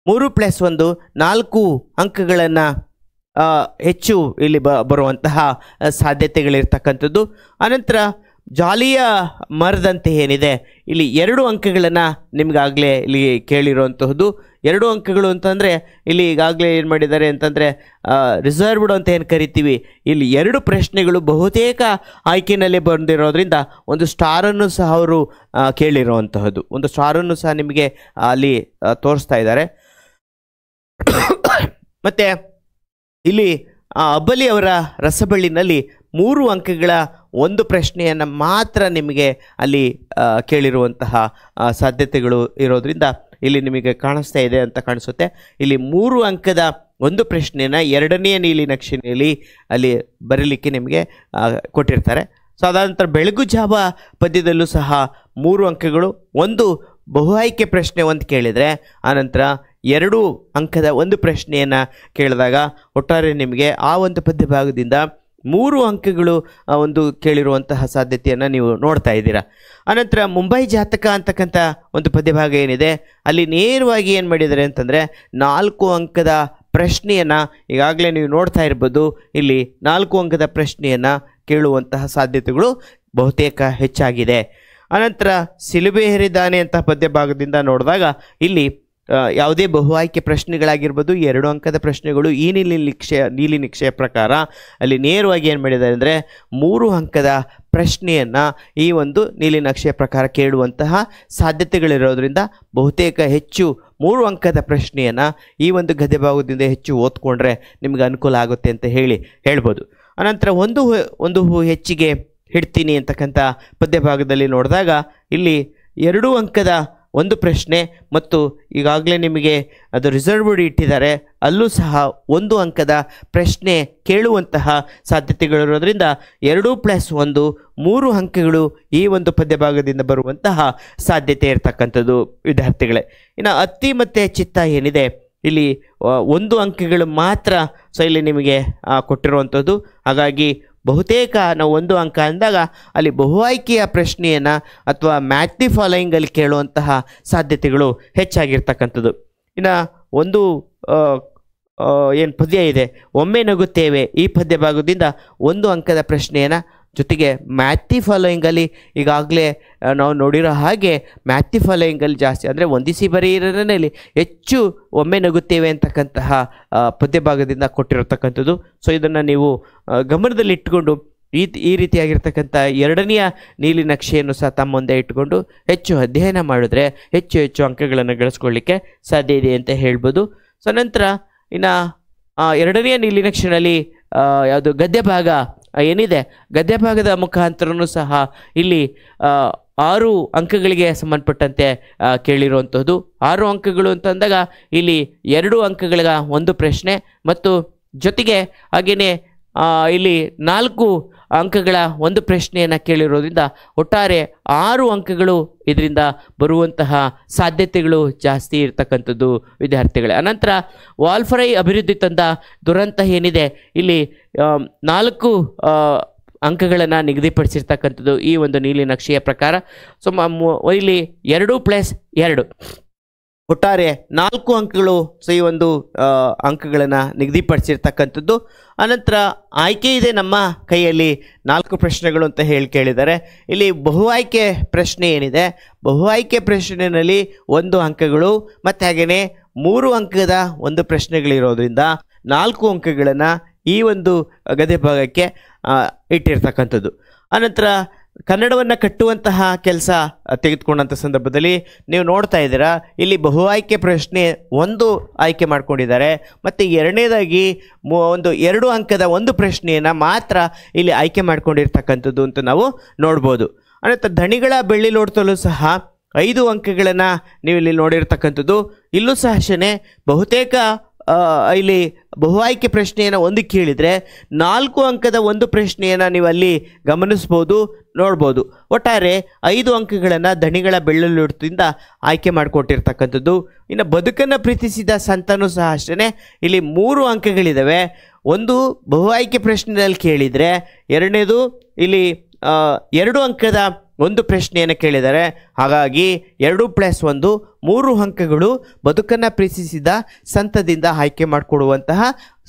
3 + 1 4 ಅಂಕಗಳನ್ನು ಹೆಚ್ಚು ಇಲ್ಲಿ ಬರುವಂತಹ ಸಾಧ್ಯತೆಗಳಿರ್ತಕ್ಕಂಥದ್ದು. ಅನಂತರ ಜಾಲಿಯ ಮರದಂತೆ ಏನಿದೆ ಇಲ್ಲಿ 2 ಅಂಕಗಳನ್ನು ನಿಮಗಾಗಲೇ ಇಲ್ಲಿ ಕೇಳಿರುವಂತಹದ್ದು. 2 ಅಂಕಗಳು ಅಂತಂದರೆ ಇಲ್ಲಿ ಈಗಾಗಲೇ ಏನು ಮಾಡಿದ್ದಾರೆ ಅಂತಂದರೆ ರಿಸರ್ವ್ಡ್ ಅಂತ ಏನು ಕರಿತೀವಿ, ಇಲ್ಲಿ 2 ಪ್ರಶ್ನೆಗಳು ಬಹುತೇಕ ಆಯ್ಕೆಯಲ್ಲಿ ಬಂದಿರೋದ್ರಿಂದ ಒಂದು ಸ್ಟಾರನ್ನು ಸಹ ಅವರು ಕೇಳಿರುವಂತಹದ್ದು, ಒಂದು ಸ್ಟಾರನ್ನು ಸಹ ನಿಮಗೆ ಅಲ್ಲಿ ತೋರಿಸ್ತಾ ಇದ್ದಾರೆ. ಮತ್ತು ಇಲ್ಲಿ ಅಬ್ಬಲಿ ಅವರ ರಸಬಳ್ಳಿನಲ್ಲಿ 3 ಅಂಕಗಳ ಒಂದು ಪ್ರಶ್ನೆಯನ್ನು ಮಾತ್ರ ನಿಮಗೆ ಅಲ್ಲಿ ಕೇಳಿರುವಂತಹ ಸಾಧ್ಯತೆಗಳು ಇರೋದ್ರಿಂದ ಇಲ್ಲಿ ನಿಮಗೆ ಕಾಣಿಸ್ತಾ ಇದೆ ಅಂತ ಕಾಣಿಸುತ್ತೆ. ಇಲ್ಲಿ 3 ಅಂಕದ ಒಂದು ಪ್ರಶ್ನೆಯನ್ನು 2ನೆಯ ನೀಲಿನಕ್ಷೆಯಲ್ಲಿ ಅಲ್ಲಿ ಬರೀಲಿಕ್ಕೆ ನಿಮಗೆ ಕೊಟ್ಟಿರ್ತಾರೆ. ಸೊ ಅದಾದ ನಂತರ ಬೆಳಗು ಜಾವ ಪದ್ಯದಲ್ಲೂ ಸಹ 3 ಅಂಕಗಳು, ಒಂದು ಬಹು ಆಯ್ಕೆ ಪ್ರಶ್ನೆ ಒಂದು ಕೇಳಿದರೆ, ಆನಂತರ 2 ಅಂಕದ ಒಂದು ಪ್ರಶ್ನೆಯನ್ನು ಕೇಳಿದಾಗ ಒಟ್ಟಾರೆ ನಿಮಗೆ ಆ ಒಂದು ಪದ್ಯಭಾಗದಿಂದ 3 ಅಂಕಗಳು ಒಂದು ಕೇಳಿರುವಂತಹ ಸಾಧ್ಯತೆಯನ್ನು ನೀವು ನೋಡ್ತಾ ಇದ್ದೀರಾ. ಅನಂತರ ಮುಂಬೈ ಜಾತಕ ಅಂತಕ್ಕಂಥ ಒಂದು ಪದ್ಯಭಾಗ ಏನಿದೆ ಅಲ್ಲಿ ನೇರವಾಗಿ ಏನು ಮಾಡಿದ್ದಾರೆ ಅಂತಂದರೆ 4 ಅಂಕದ ಪ್ರಶ್ನೆಯನ್ನು ಈಗಾಗಲೇ ನೀವು ನೋಡ್ತಾ ಇರ್ಬೋದು. ಇಲ್ಲಿ 4 ಅಂಕದ ಪ್ರಶ್ನೆಯನ್ನು ಕೇಳುವಂತಹ ಸಾಧ್ಯತೆಗಳು ಬಹುತೇಕ ಹೆಚ್ಚಾಗಿದೆ. ಅನಂತರ ಸಿಲುಬೆ ಹೇರಿದ್ದಾನೆ ಅಂತ ಪದ್ಯಭಾಗದಿಂದ ನೋಡಿದಾಗ ಇಲ್ಲಿ ಯಾವುದೇ ಬಹು ಆಯ್ಕೆ ಪ್ರಶ್ನೆಗಳಾಗಿರ್ಬೋದು, 2 ಅಂಕದ ಪ್ರಶ್ನೆಗಳು ಈ ನೀಲಿ ನಿಕ್ಷೆಯ ಪ್ರಕಾರ ಅಲ್ಲಿ ನೇರವಾಗಿ ಏನು ಮಾಡಿದ್ದಾರೆ ಅಂದರೆ 3 ಅಂಕದ ಪ್ರಶ್ನೆಯನ್ನು ಈ ಒಂದು ನೀಲಿ ನಕ್ಷೆಯ ಪ್ರಕಾರ ಕೇಳುವಂತಹ ಸಾಧ್ಯತೆಗಳಿರೋದ್ರಿಂದ ಬಹುತೇಕ ಹೆಚ್ಚು 3 ಅಂಕದ ಪ್ರಶ್ನೆಯನ್ನು ಈ ಒಂದು ಗದ್ಯ ಭಾಗದಿಂದ ಹೆಚ್ಚು ಓದ್ಕೊಂಡ್ರೆ ನಿಮ್ಗೆ ಅನುಕೂಲ ಆಗುತ್ತೆ ಅಂತ ಹೇಳ್ಬೋದು. ಅನಂತರ ಒಂದು ಹೂ ಹೆಚ್ಚಿಗೆ ಹಿಡ್ತೀನಿ ಅಂತಕ್ಕಂಥ ಪದ್ಯಭಾಗದಲ್ಲಿ ನೋಡಿದಾಗ ಇಲ್ಲಿ 2 ಅಂಕದ ಒಂದು ಪ್ರಶ್ನೆ ಮತ್ತು ಈಗಾಗಲೇ ನಿಮಗೆ ಅದು ರಿಸರ್ವ್ಡ್ ಇಟ್ಟಿದ್ದಾರೆ, ಅಲ್ಲೂ ಸಹ 1 ಅಂಕದ ಪ್ರಶ್ನೆ ಕೇಳುವಂತಹ ಸಾಧ್ಯತೆಗಳಿರೋದ್ರಿಂದ 2+1 3 ಅಂಕಗಳು ಈ ಒಂದು ಪದ್ಯಭಾಗದಿಂದ ಬರುವಂತಹ ಸಾಧ್ಯತೆ ಇರತಕ್ಕಂಥದ್ದು ವಿದ್ಯಾರ್ಥಿಗಳೇ. ಇನ್ನು ಅತ್ತಿ ಮತ್ತು ಚಿತ್ತ ಏನಿದೆ ಇಲ್ಲಿ 1 ಅಂಕಗಳು ಮಾತ್ರ ಇಲ್ಲಿ ನಿಮಗೆ ಕೊಟ್ಟಿರುವಂಥದ್ದು. ಹಾಗಾಗಿ ಬಹುತೇಕ ನಾವು 1 ಅಂಕ ಅಂದಾಗ ಅಲ್ಲಿ ಬಹು ಆಯ್ಕೆಯ ಪ್ರಶ್ನೆಯನ್ನು ಅಥವಾ ಮ್ಯಾಚ್ ದಿ ಫಾಲೋಯಿಂಗಲ್ಲಿ ಕೇಳುವಂತಹ ಸಾಧ್ಯತೆಗಳು ಹೆಚ್ಚಾಗಿರ್ತಕ್ಕಂಥದ್ದು. ಇನ್ನು ಒಂದು ಏನು ಪದ್ಯ ಇದೆ, ಒಮ್ಮೆ ನಗುತ್ತೇವೆ, ಈ ಪದ್ಯ ಭಾಗದಿಂದ 1 ಅಂಕದ ಪ್ರಶ್ನೆಯನ್ನು ಜೊತೆಗೆ ಮ್ಯಾಚ್ ದಿ ಫಾಲೋಯಿಂಗಲ್ಲಿ ಈಗಾಗಲೇ ನಾವು ನೋಡಿರೋ ಹಾಗೆ ಮ್ಯಾಚ್ ದಿ ಫಾಲೋಯಿಂಗಲ್ಲಿ ಜಾಸ್ತಿ ಅಂದರೆ ಹೊಂದಿಸಿ ಬರೆಯಿರೋನಲ್ಲಿ ಹೆಚ್ಚು ಒಮ್ಮೆ ನಗುತ್ತೇವೆ ಅಂತಕ್ಕಂತಹ ಪದ್ಯಭಾಗದಿಂದ ಕೊಟ್ಟಿರತಕ್ಕಂಥದ್ದು. ಸೊ ಇದನ್ನು ನೀವು ಗಮನದಲ್ಲಿ ಇಟ್ಕೊಂಡು ಈ ರೀತಿಯಾಗಿರ್ತಕ್ಕಂಥ 2ನೆಯ ನೀಲಿ ನಕ್ಷೆಯನ್ನು ಸಹ ತಮ್ಮ ಮುಂದೆ ಇಟ್ಟುಕೊಂಡು ಹೆಚ್ಚು ಅಧ್ಯಯನ ಮಾಡಿದ್ರೆ ಹೆಚ್ಚು ಅಂಕಗಳನ್ನು ಗಳಿಸ್ಕೊಳ್ಳಿಕ್ಕೆ ಸಾಧ್ಯ ಇದೆ ಅಂತ ಹೇಳ್ಬೋದು. ಸೊ ನಂತರ ಇನ್ನು 2ನೆಯ ನೀಲಿ ನಕ್ಷೆಯಲ್ಲಿ ಯಾವುದು ಗದ್ಯ ಭಾಗ ಏನಿದೆ, ಗದ್ಯ ಭಾಗದ ಮುಖಾಂತರನೂ ಸಹ ಇಲ್ಲಿ 6 ಅಂಕಗಳಿಗೆ ಸಂಬಂಧಪಟ್ಟಂತೆ ಕೇಳಿರುವಂಥದ್ದು. 6 ಅಂಕಗಳು ಅಂತಂದಾಗ ಇಲ್ಲಿ 2 ಅಂಕಗಳ ಒಂದು ಪ್ರಶ್ನೆ ಮತ್ತು ಜೊತೆಗೆ ಹಾಗೆಯೇ ಇಲ್ಲಿ 4 ಅಂಕಗಳ ಒಂದು ಪ್ರಶ್ನೆಯನ್ನು ಕೇಳಿರೋದ್ರಿಂದ ಒಟ್ಟಾರೆ 6 ಅಂಕಗಳು ಇದರಿಂದ ಬರುವಂತಹ ಸಾಧ್ಯತೆಗಳು ಜಾಸ್ತಿ ಇರ್ತಕ್ಕಂಥದ್ದು ವಿದ್ಯಾರ್ಥಿಗಳೇ. ಅನಂತರ ವಾಲ್ಫ್ರೈ ಅಭಿವೃದ್ಧಿ ತಂದ ದುರಂತ ಏನಿದೆ ಇಲ್ಲಿ 4 ಅಂಕಗಳನ್ನು ನಿಗದಿಪಡಿಸಿರ್ತಕ್ಕಂಥದ್ದು ಈ ಒಂದು ನೀಲಿ ನಕ್ಷೆಯ ಪ್ರಕಾರ. ಸೊ ಇಲ್ಲಿ 2+2 ಒಟ್ಟಾರೆ 4 ಅಂಕಗಳು ಈ ಒಂದು ಅಂಕಗಳನ್ನು ನಿಗದಿಪಡಿಸಿರ್ತಕ್ಕಂಥದ್ದು. ಅನಂತರ ಆಯ್ಕೆ ಇದೆ ನಮ್ಮ ಕೈಯಲ್ಲಿ 4 ಪ್ರಶ್ನೆಗಳು ಅಂತ ಕೇಳಿದ್ದಾರೆ. ಇಲ್ಲಿ ಬಹು ಆಯ್ಕೆ ಪ್ರಶ್ನೆ ಏನಿದೆ, ಬಹು ಆಯ್ಕೆ ಪ್ರಶ್ನೆಯಲ್ಲಿ 1 ಅಂಕಗಳು ಮತ್ತು ಹಾಗೆಯೇ 3 ಅಂಕದ ಒಂದು ಪ್ರಶ್ನೆಗಳಿರೋದ್ರಿಂದ 4 ಅಂಕಗಳನ್ನು ಈ ಒಂದು ಗದ್ಯ ಭಾಗಕ್ಕೆ ಇಟ್ಟಿರ್ತಕ್ಕಂಥದ್ದು. ಅನಂತರ ಕನ್ನಡವನ್ನು ಕಟ್ಟುವಂತಹ ಕೆಲಸ ತೆಗೆದುಕೊಂಡಂಥ ಸಂದರ್ಭದಲ್ಲಿ ನೀವು ನೋಡ್ತಾ ಇದ್ದೀರಾ ಇಲ್ಲಿ ಬಹು ಆಯ್ಕೆ ಪ್ರಶ್ನೆ 1 ಆಯ್ಕೆ ಮಾಡ್ಕೊಂಡಿದ್ದಾರೆ ಮತ್ತು 2ನೇದಾಗಿ ಒಂದು 2 ಅಂಕದ ಒಂದು ಪ್ರಶ್ನೆಯನ್ನು ಮಾತ್ರ ಇಲ್ಲಿ ಆಯ್ಕೆ ಮಾಡ್ಕೊಂಡಿರ್ತಕ್ಕಂಥದ್ದು ಅಂತ ನಾವು ನೋಡ್ಬೋದು. ಅನಂತರ ದಣಿಗಳ ಬೆಳ್ಳಿ ಲೋಟದಲ್ಲೂ ಸಹ 5 ಅಂಕಗಳನ್ನು ನೀವು ಇಲ್ಲಿ ನೋಡಿರ್ತಕ್ಕಂಥದ್ದು. ಇಲ್ಲೂ ಸಹ ಬಹುತೇಕ ಇಲ್ಲಿ ಬಹು ಆಯ್ಕೆ ಪ್ರಶ್ನೆಯನ್ನು 1 ಕೇಳಿದರೆ 4 ಅಂಕದ ಒಂದು ಪ್ರಶ್ನೆಯನ್ನು ನೀವು ಅಲ್ಲಿ ಗಮನಿಸ್ಬೋದು, ನೋಡ್ಬೋದು. ಒಟ್ಟಾರೆ 5 ಅಂಕಗಳನ್ನು ದಣಿಗಳ ಬೆಳ್ಳುಳ್ಳಿದಿಂದ ಆಯ್ಕೆ ಮಾಡಿಕೊಟ್ಟಿರ್ತಕ್ಕಂಥದ್ದು. ಇನ್ನು ಬದುಕನ್ನು ಪ್ರೀತಿಸಿದ ಸಂತನೂ ಸಹ ಅಷ್ಟೇ ಇಲ್ಲಿ 3 ಅಂಕಗಳಿದ್ದಾವೆ. 1 ಬಹು ಆಯ್ಕೆ ಪ್ರಶ್ನೆಯಲ್ಲಿ ಕೇಳಿದರೆ, 2ನೇದು ಇಲ್ಲಿ 2 ಅಂಕದ ಒಂದು ಪ್ರಶ್ನೆಯನ್ನು ಕೇಳಿದ್ದಾರೆ. ಹಾಗಾಗಿ 2+1 3 ಅಂಕಗಳು ಬದುಕನ್ನು ಪ್ರೀತಿಸಿದ ಸಂತದಿಂದ ಆಯ್ಕೆ ಮಾಡಿಕೊಡುವಂತಹ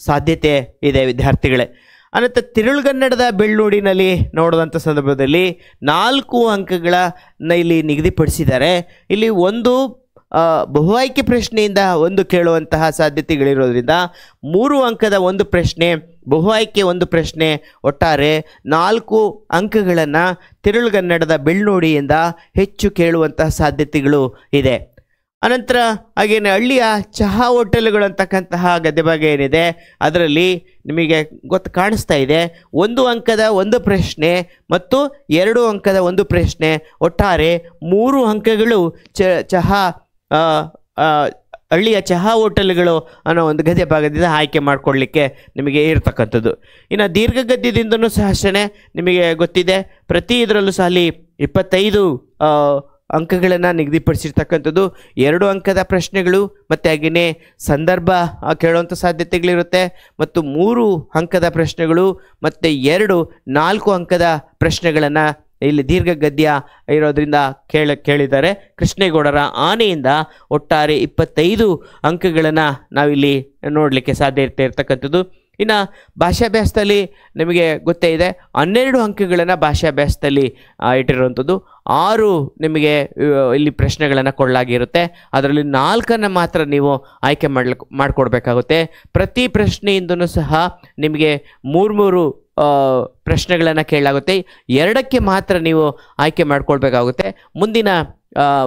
ಸಾಧ್ಯತೆ ಇದೆ ವಿದ್ಯಾರ್ಥಿಗಳೇ. ಅನಂತರ ತಿರುಳುಗನ್ನಡದ ಬೆಳ್ಳುಡಿನಲ್ಲಿ ನೋಡಿದಂಥ ಸಂದರ್ಭದಲ್ಲಿ 4 ಅಂಕಗಳನ್ನು ಇಲ್ಲಿ ನಿಗದಿಪಡಿಸಿದ್ದಾರೆ. ಇಲ್ಲಿ 1 ಬಹು ಆಯ್ಕೆ ಪ್ರಶ್ನೆಯಿಂದ 1 ಕೇಳುವಂತಹ ಸಾಧ್ಯತೆಗಳಿರೋದ್ರಿಂದ 3 ಅಂಕದ ಒಂದು ಪ್ರಶ್ನೆ, ಬಹು ಆಯ್ಕೆ ಒಂದು ಪ್ರಶ್ನೆ, ಒಟ್ಟಾರೆ 4 ಅಂಕಗಳನ್ನು ತಿರುಳುಗನ್ನಡದ ಬೆಳ್ಳುಡಿಯಿಂದ ಹೆಚ್ಚು ಕೇಳುವಂತಹ ಸಾಧ್ಯತೆಗಳು ಇದೆ. ಅನಂತರ ಹಾಗೇನೆ ಹಳ್ಳಿಯ ಚಹಾ ಹೋಟೆಲ್ಗಳು ಅಂತಕ್ಕಂತಹ ಗದ್ಯ ಭಾಗ ಏನಿದೆ ಅದರಲ್ಲಿ ನಿಮಗೆ ಕಾಣಿಸ್ತಾ ಇದೆ 1 ಅಂಕದ ಒಂದು ಪ್ರಶ್ನೆ ಮತ್ತು 2 ಅಂಕದ ಒಂದು ಪ್ರಶ್ನೆ, ಒಟ್ಟಾರೆ 3 ಅಂಕಗಳು ಚಹಾ ಹಳ್ಳಿಯ ಚಹಾ ಹೋಟೆಲ್ಗಳು ಅನ್ನೋ ಒಂದು ಗದ್ಯ ಭಾಗದಿಂದ ಆಯ್ಕೆ ಮಾಡಿಕೊಳ್ಳಿಕ್ಕೆ ನಿಮಗೆ ಇರತಕ್ಕಂಥದ್ದು. ಇನ್ನು ದೀರ್ಘ ಗದ್ಯದಿಂದನೂ ಸಹ ನಿಮಗೆ ಗೊತ್ತಿದೆ ಪ್ರತಿ ಇದರಲ್ಲೂ ಸಹ ಅಲ್ಲಿ 25 ಅಂಕಗಳನ್ನು ನಿಗದಿಪಡಿಸಿರ್ತಕ್ಕಂಥದ್ದು. 2 ಅಂಕದ ಪ್ರಶ್ನೆಗಳು ಮತ್ತು ಹಾಗೆಯೇ ಸಂದರ್ಭ ಕೇಳುವಂಥ ಸಾಧ್ಯತೆಗಳಿರುತ್ತೆ, ಮತ್ತು 3 ಅಂಕದ ಪ್ರಶ್ನೆಗಳು ಮತ್ತು 4 ಅಂಕದ ಪ್ರಶ್ನೆಗಳನ್ನು ಇಲ್ಲಿ ದೀರ್ಘ ಗದ್ಯ ಇರೋದ್ರಿಂದ ಕೇಳಿದ್ದಾರೆ. ಕೃಷ್ಣೇಗೌಡರ ಆನೆಯಿಂದ ಒಟ್ಟಾರೆ 25 ಅಂಕಗಳನ್ನು ನಾವಿಲ್ಲಿ ನೋಡಲಿಕ್ಕೆ ಸಾಧ್ಯ ಇರ್ತಕ್ಕಂಥದ್ದು. ಇನ್ನು ಭಾಷಾಭ್ಯಾಸದಲ್ಲಿ ನಿಮಗೆ ಗೊತ್ತೇ ಇದೆ, 12 ಅಂಕಗಳನ್ನು ಭಾಷಾಭ್ಯಾಸದಲ್ಲಿ ಇಟ್ಟಿರುವಂಥದ್ದು. 6 ನಿಮಗೆ ಇಲ್ಲಿ ಪ್ರಶ್ನೆಗಳನ್ನು ಕೊಡಲಾಗಿರುತ್ತೆ. ಅದರಲ್ಲಿ 4 ಮಾತ್ರ ನೀವು ಆಯ್ಕೆ ಮಾಡಿಕೊಡ್ಬೇಕಾಗುತ್ತೆ. ಪ್ರತಿ ಪ್ರಶ್ನೆಯಿಂದನೂ ಸಹ ನಿಮಗೆ 3 ಪ್ರಶ್ನೆಗಳನ್ನು ಕೇಳಲಾಗುತ್ತೆ. 2ಕ್ಕೆ ಮಾತ್ರ ನೀವು ಆಯ್ಕೆ ಮಾಡಿಕೊಳ್ಬೇಕಾಗುತ್ತೆ. ಮುಂದಿನ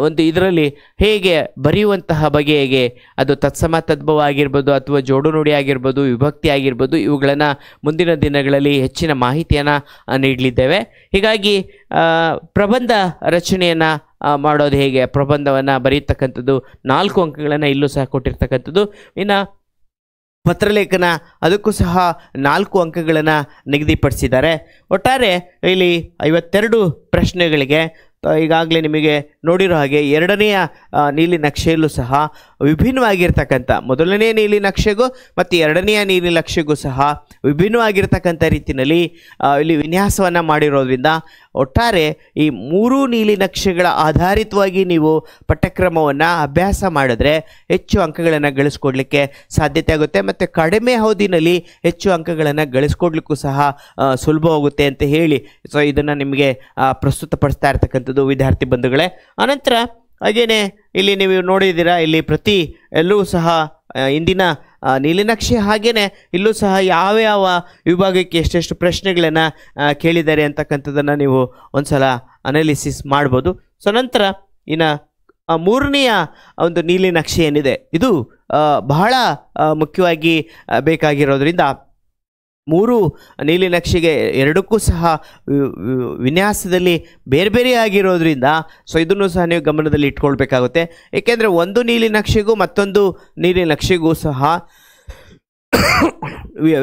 ಒಂದು ಇದರಲ್ಲಿ ಹೇಗೆ ಬರೆಯುವಂತಹ ಬಗೆ ಹೇಗೆ, ಅದು ತತ್ಸಮ ತದ್ಭವ ಆಗಿರ್ಬೋದು ಅಥವಾ ಜೋಡು ನುಡಿ ಆಗಿರ್ಬೋದು, ವಿಭಕ್ತಿ ಆಗಿರ್ಬೋದು, ಇವುಗಳನ್ನು ಮುಂದಿನ ದಿನಗಳಲ್ಲಿ ಹೆಚ್ಚಿನ ಮಾಹಿತಿಯನ್ನು ನೀಡಲಿದ್ದೇವೆ. ಹೀಗಾಗಿ ಪ್ರಬಂಧ ರಚನೆಯನ್ನು ಮಾಡೋದು ಹೇಗೆ, ಪ್ರಬಂಧವನ್ನು ಬರೆಯತಕ್ಕಂಥದ್ದು 4 ಅಂಕಗಳನ್ನು ಇಲ್ಲೂ ಸಹ ಕೊಟ್ಟಿರ್ತಕ್ಕಂಥದ್ದು. ಇನ್ನು ಪತ್ರಲೇಖನ ಅದಕ್ಕೂ ಸಹ 4 ಅಂಕಗಳನ್ನು ನಿಗದಿಪಡಿಸಿದ್ದಾರೆ. ಒಟ್ಟಾರೆ ಇಲ್ಲಿ 52 ಪ್ರಶ್ನೆಗಳಿಗೆ ಈಗಾಗಲೇ ನಿಮಗೆ ನೋಡಿರೋ ಹಾಗೆ 2ನೆಯ ನೀಲಿ ನಕ್ಷೆಯಲ್ಲೂ ಸಹ ವಿಭಿನ್ನವಾಗಿರ್ತಕ್ಕಂಥ, ಮೊದಲನೇ ನೀಲಿ ನಕ್ಷೆಗೂ ಮತ್ತು 2ನೆಯ ನೀಲಿ ನಕ್ಷೆಗೂ ಸಹ ವಿಭಿನ್ನವಾಗಿರ್ತಕ್ಕಂಥ ರೀತಿಯಲ್ಲಿ ಇಲ್ಲಿ ವಿನ್ಯಾಸವನ್ನು ಮಾಡಿರೋದ್ರಿಂದ ಒಟ್ಟಾರೆ ಈ 3 ನೀಲಿ ನಕ್ಷೆಗಳ ಆಧಾರಿತವಾಗಿ ನೀವು ಪಠ್ಯಕ್ರಮವನ್ನು ಅಭ್ಯಾಸ ಮಾಡಿದ್ರೆ ಹೆಚ್ಚು ಅಂಕಗಳನ್ನು ಗಳಿಸ್ಕೊಡ್ಲಿಕ್ಕೆ ಸಾಧ್ಯತೆ ಆಗುತ್ತೆ, ಮತ್ತು ಕಡಿಮೆ ಅವಧಿನಲ್ಲಿ ಹೆಚ್ಚು ಅಂಕಗಳನ್ನು ಗಳಿಸ್ಕೊಡ್ಲಿಕ್ಕೂ ಸಹ ಸುಲಭವಾಗುತ್ತೆ ಅಂತ ಹೇಳಿ ಇದನ್ನು ನಿಮಗೆ ಪ್ರಸ್ತುತಪಡಿಸ್ತಾ ಇರ್ತಕ್ಕಂಥದ್ದು ವಿದ್ಯಾರ್ಥಿ ಬಂಧುಗಳೇ. ಅನಂತರ ಹಾಗೇನೆ ಇಲ್ಲಿ ನೀವು ನೋಡಿದ್ದೀರಾ, ಇಲ್ಲಿ ಪ್ರತಿ ಎಲ್ಲೂ ಸಹ ಇಂದಿನ ನೀಲಿನಕ್ಷೆ ಹಾಗೇನೆ ಇಲ್ಲೂ ಸಹ ಯಾವ ವಿಭಾಗಕ್ಕೆ ಎಷ್ಟೆಷ್ಟು ಪ್ರಶ್ನೆಗಳನ್ನು ಕೇಳಿದ್ದಾರೆ ಅಂತಕ್ಕಂಥದ್ದನ್ನು ನೀವು ಒಂದ್ಸಲ ಅನಾಲಿಸಿಸ್ ಮಾಡ್ಬೋದು. ಸೊ ನಂತರ ಇನ್ನು 3ನೆಯ ಒಂದು ನೀಲಿನಕ್ಷೆ ಏನಿದೆ ಇದು ಬಹಳ ಮುಖ್ಯವಾಗಿ ಬೇಕಾಗಿರೋದ್ರಿಂದ 3 ನೀಲಿನಕ್ಷೆಗೆ 2ಕ್ಕೂ ಸಹ ವಿನ್ಯಾಸದಲ್ಲಿ ಬೇರೆ ಬೇರೆ ಆಗಿರೋದ್ರಿಂದ ಸೊ ಇದನ್ನು ಸಹ ನೀವು ಗಮನದಲ್ಲಿ ಇಟ್ಕೊಳ್ಬೇಕಾಗುತ್ತೆ. ಏಕೆಂದರೆ ಒಂದು ನೀಲಿನಕ್ಷೆಗೂ ಮತ್ತೊಂದು ನೀಲಿನಕ್ಷೆಗೂ ಸಹ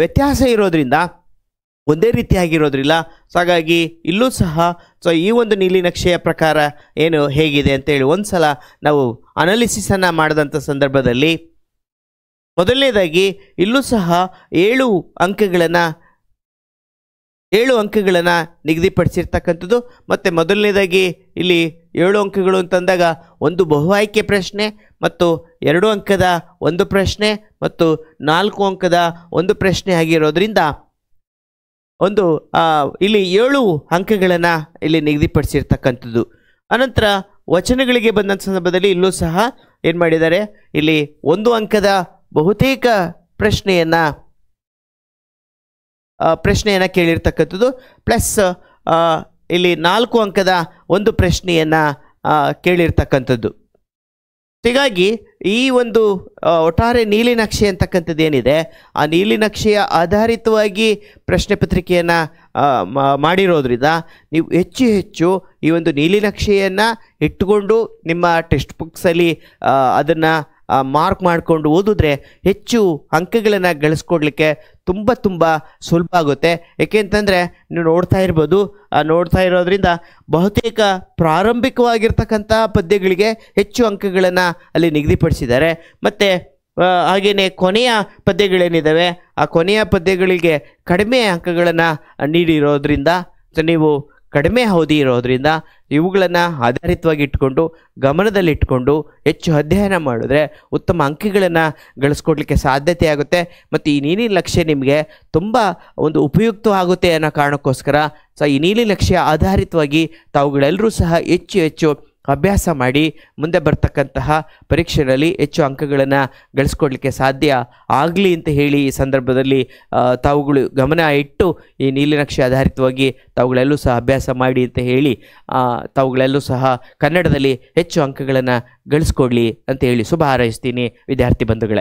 ವ್ಯತ್ಯಾಸ ಇರೋದ್ರಿಂದ ಒಂದೇ ರೀತಿಯಾಗಿರೋದ್ರಿಲ್ಲ. ಸೊ ಹಾಗಾಗಿ ಇಲ್ಲೂ ಸಹ ಸೊ ಈ ಒಂದು ನೀಲಿನಕ್ಷೆಯ ಪ್ರಕಾರ ಏನು ಹೇಗಿದೆ ಅಂತೇಳಿ ಒಂದು ಸಲ ನಾವು ಅನಾಲಿಸಿಸನ್ನು ಮಾಡಿದಂಥ ಸಂದರ್ಭದಲ್ಲಿ ಮೊದಲನೇದಾಗಿ ಇಲ್ಲೂ ಸಹ 7 ಅಂಕಗಳನ್ನು ನಿಗದಿಪಡಿಸಿರ್ತಕ್ಕಂಥದ್ದು. ಮತ್ತು ಮೊದಲನೇದಾಗಿ ಇಲ್ಲಿ 7 ಅಂಕಗಳು ಅಂತಂದಾಗ ಒಂದು ಬಹು ಆಯ್ಕೆ ಪ್ರಶ್ನೆ ಮತ್ತು 2 ಅಂಕದ ಒಂದು ಪ್ರಶ್ನೆ ಮತ್ತು 4 ಅಂಕದ ಒಂದು ಪ್ರಶ್ನೆ ಆಗಿರೋದ್ರಿಂದ ಒಂದು ಇಲ್ಲಿ 7 ಅಂಕಗಳನ್ನು ಇಲ್ಲಿ ನಿಗದಿಪಡಿಸಿರ್ತಕ್ಕಂಥದ್ದು. ಅನಂತರ ವಚನಗಳಿಗೆ ಬಂದಂಥ ಸಂದರ್ಭದಲ್ಲಿ ಇಲ್ಲೂ ಸಹ ಏನು ಮಾಡಿದ್ದಾರೆ, ಇಲ್ಲಿ 1 ಅಂಕದ ಬಹುತೇಕ ಪ್ರಶ್ನೆಯನ್ನು ಕೇಳಿರ್ತಕ್ಕಂಥದ್ದು, ಪ್ಲಸ್ ಇಲ್ಲಿ 4 ಅಂಕದ ಒಂದು ಪ್ರಶ್ನೆಯನ್ನು ಕೇಳಿರ್ತಕ್ಕಂಥದ್ದು. ಹೀಗಾಗಿ ಈ ಒಂದು ಒಟ್ಟಾರೆ ನೀಲಿನಕ್ಷೆ ಅಂತಕ್ಕಂಥದ್ದು ಏನಿದೆ, ಆ ನೀಲಿನಕ್ಷೆಯ ಆಧಾರಿತವಾಗಿ ಪ್ರಶ್ನೆ ಪತ್ರಿಕೆಯನ್ನು ಮಾಡಿರೋದ್ರಿಂದ ನೀವು ಹೆಚ್ಚು ಈ ಒಂದು ನೀಲಿನಕ್ಷೆಯನ್ನು ಇಟ್ಟುಕೊಂಡು ನಿಮ್ಮ ಟೆಕ್ಸ್ಟ್ ಬುಕ್ಸಲ್ಲಿ ಅದನ್ನು ಮಾರ್ಕ್ ಮಾಡಿಕೊಂಡು ಓದಿದ್ರೆ ಹೆಚ್ಚು ಅಂಕಗಳನ್ನು ಗಳಿಸ್ಕೊಡ್ಲಿಕ್ಕೆ ತುಂಬ ಸುಲಭ ಆಗುತ್ತೆ. ಏಕೆಂತಂದರೆ ನೀವು ನೋಡ್ತಾ ಇರೋದ್ರಿಂದ ಬಹುತೇಕ ಪ್ರಾರಂಭಿಕವಾಗಿರ್ತಕ್ಕಂಥ ಪದ್ಯಗಳಿಗೆ ಹೆಚ್ಚು ಅಂಕಗಳನ್ನು ಅಲ್ಲಿ ನಿಗದಿಪಡಿಸಿದ್ದಾರೆ. ಮತ್ತು ಹಾಗೆಯೇ ಕೊನೆಯ ಪದ್ಯಗಳೇನಿದ್ದಾವೆ ಆ ಕೊನೆಯ ಪದ್ಯಗಳಿಗೆ ಕಡಿಮೆ ಅಂಕಗಳನ್ನು ನೀಡಿರೋದ್ರಿಂದ ನೀವು ಕಡಿಮೆ ಅವಧಿ ಇರೋದ್ರಿಂದ ಇವುಗಳನ್ನು ಆಧಾರಿತವಾಗಿ ಇಟ್ಕೊಂಡು ಗಮನದಲ್ಲಿಟ್ಕೊಂಡು ಹೆಚ್ಚು ಅಧ್ಯಯನ ಮಾಡಿದ್ರೆ ಉತ್ತಮ ಅಂಕಗಳನ್ನು ಗಳಿಸ್ಕೊಡ್ಲಿಕ್ಕೆ ಸಾಧ್ಯತೆ ಆಗುತ್ತೆ. ಮತ್ತು ಈ ನೀಲಿ ನಕ್ಷೆ ನಿಮಗೆ ತುಂಬ ಒಂದು ಉಪಯುಕ್ತವಾಗುತ್ತೆ ಅನ್ನೋ ಕಾರಣಕ್ಕೋಸ್ಕರ ಸೊ ಈ ನೀಲಿ ನಕ್ಷೆಯ ಆಧಾರಿತವಾಗಿ ತಾವುಗಳೆಲ್ಲರೂ ಸಹ ಹೆಚ್ಚು ಅಭ್ಯಾಸ ಮಾಡಿ ಮುಂದೆ ಬರ್ತಕ್ಕಂತಹ ಪರೀಕ್ಷೆಯಲ್ಲಿ ಹೆಚ್ಚು ಅಂಕಗಳನ್ನು ಗಳಿಸ್ಕೊಡ್ಲಿಕ್ಕೆ ಸಾಧ್ಯ ಆಗಲಿ ಅಂತ ಹೇಳಿ ಈ ಸಂದರ್ಭದಲ್ಲಿ ತಾವುಗಳು ಗಮನ ಇಟ್ಟು ಈ ನೀಲಿನಕ್ಷೆ ಆಧಾರಿತವಾಗಿ ತಾವುಗಳೆಲ್ಲೂ ಸಹ ಅಭ್ಯಾಸ ಮಾಡಿ ಅಂತ ಹೇಳಿ ತಾವುಗಳೆಲ್ಲೂ ಸಹ ಕನ್ನಡದಲ್ಲಿ ಹೆಚ್ಚು ಅಂಕಗಳನ್ನು ಗಳಿಸ್ಕೊಡ್ಲಿ ಅಂತ ಹೇಳಿ ಶುಭ ಹಾರೈಸ್ತೀನಿ ವಿದ್ಯಾರ್ಥಿ ಬಂಧುಗಳೇ.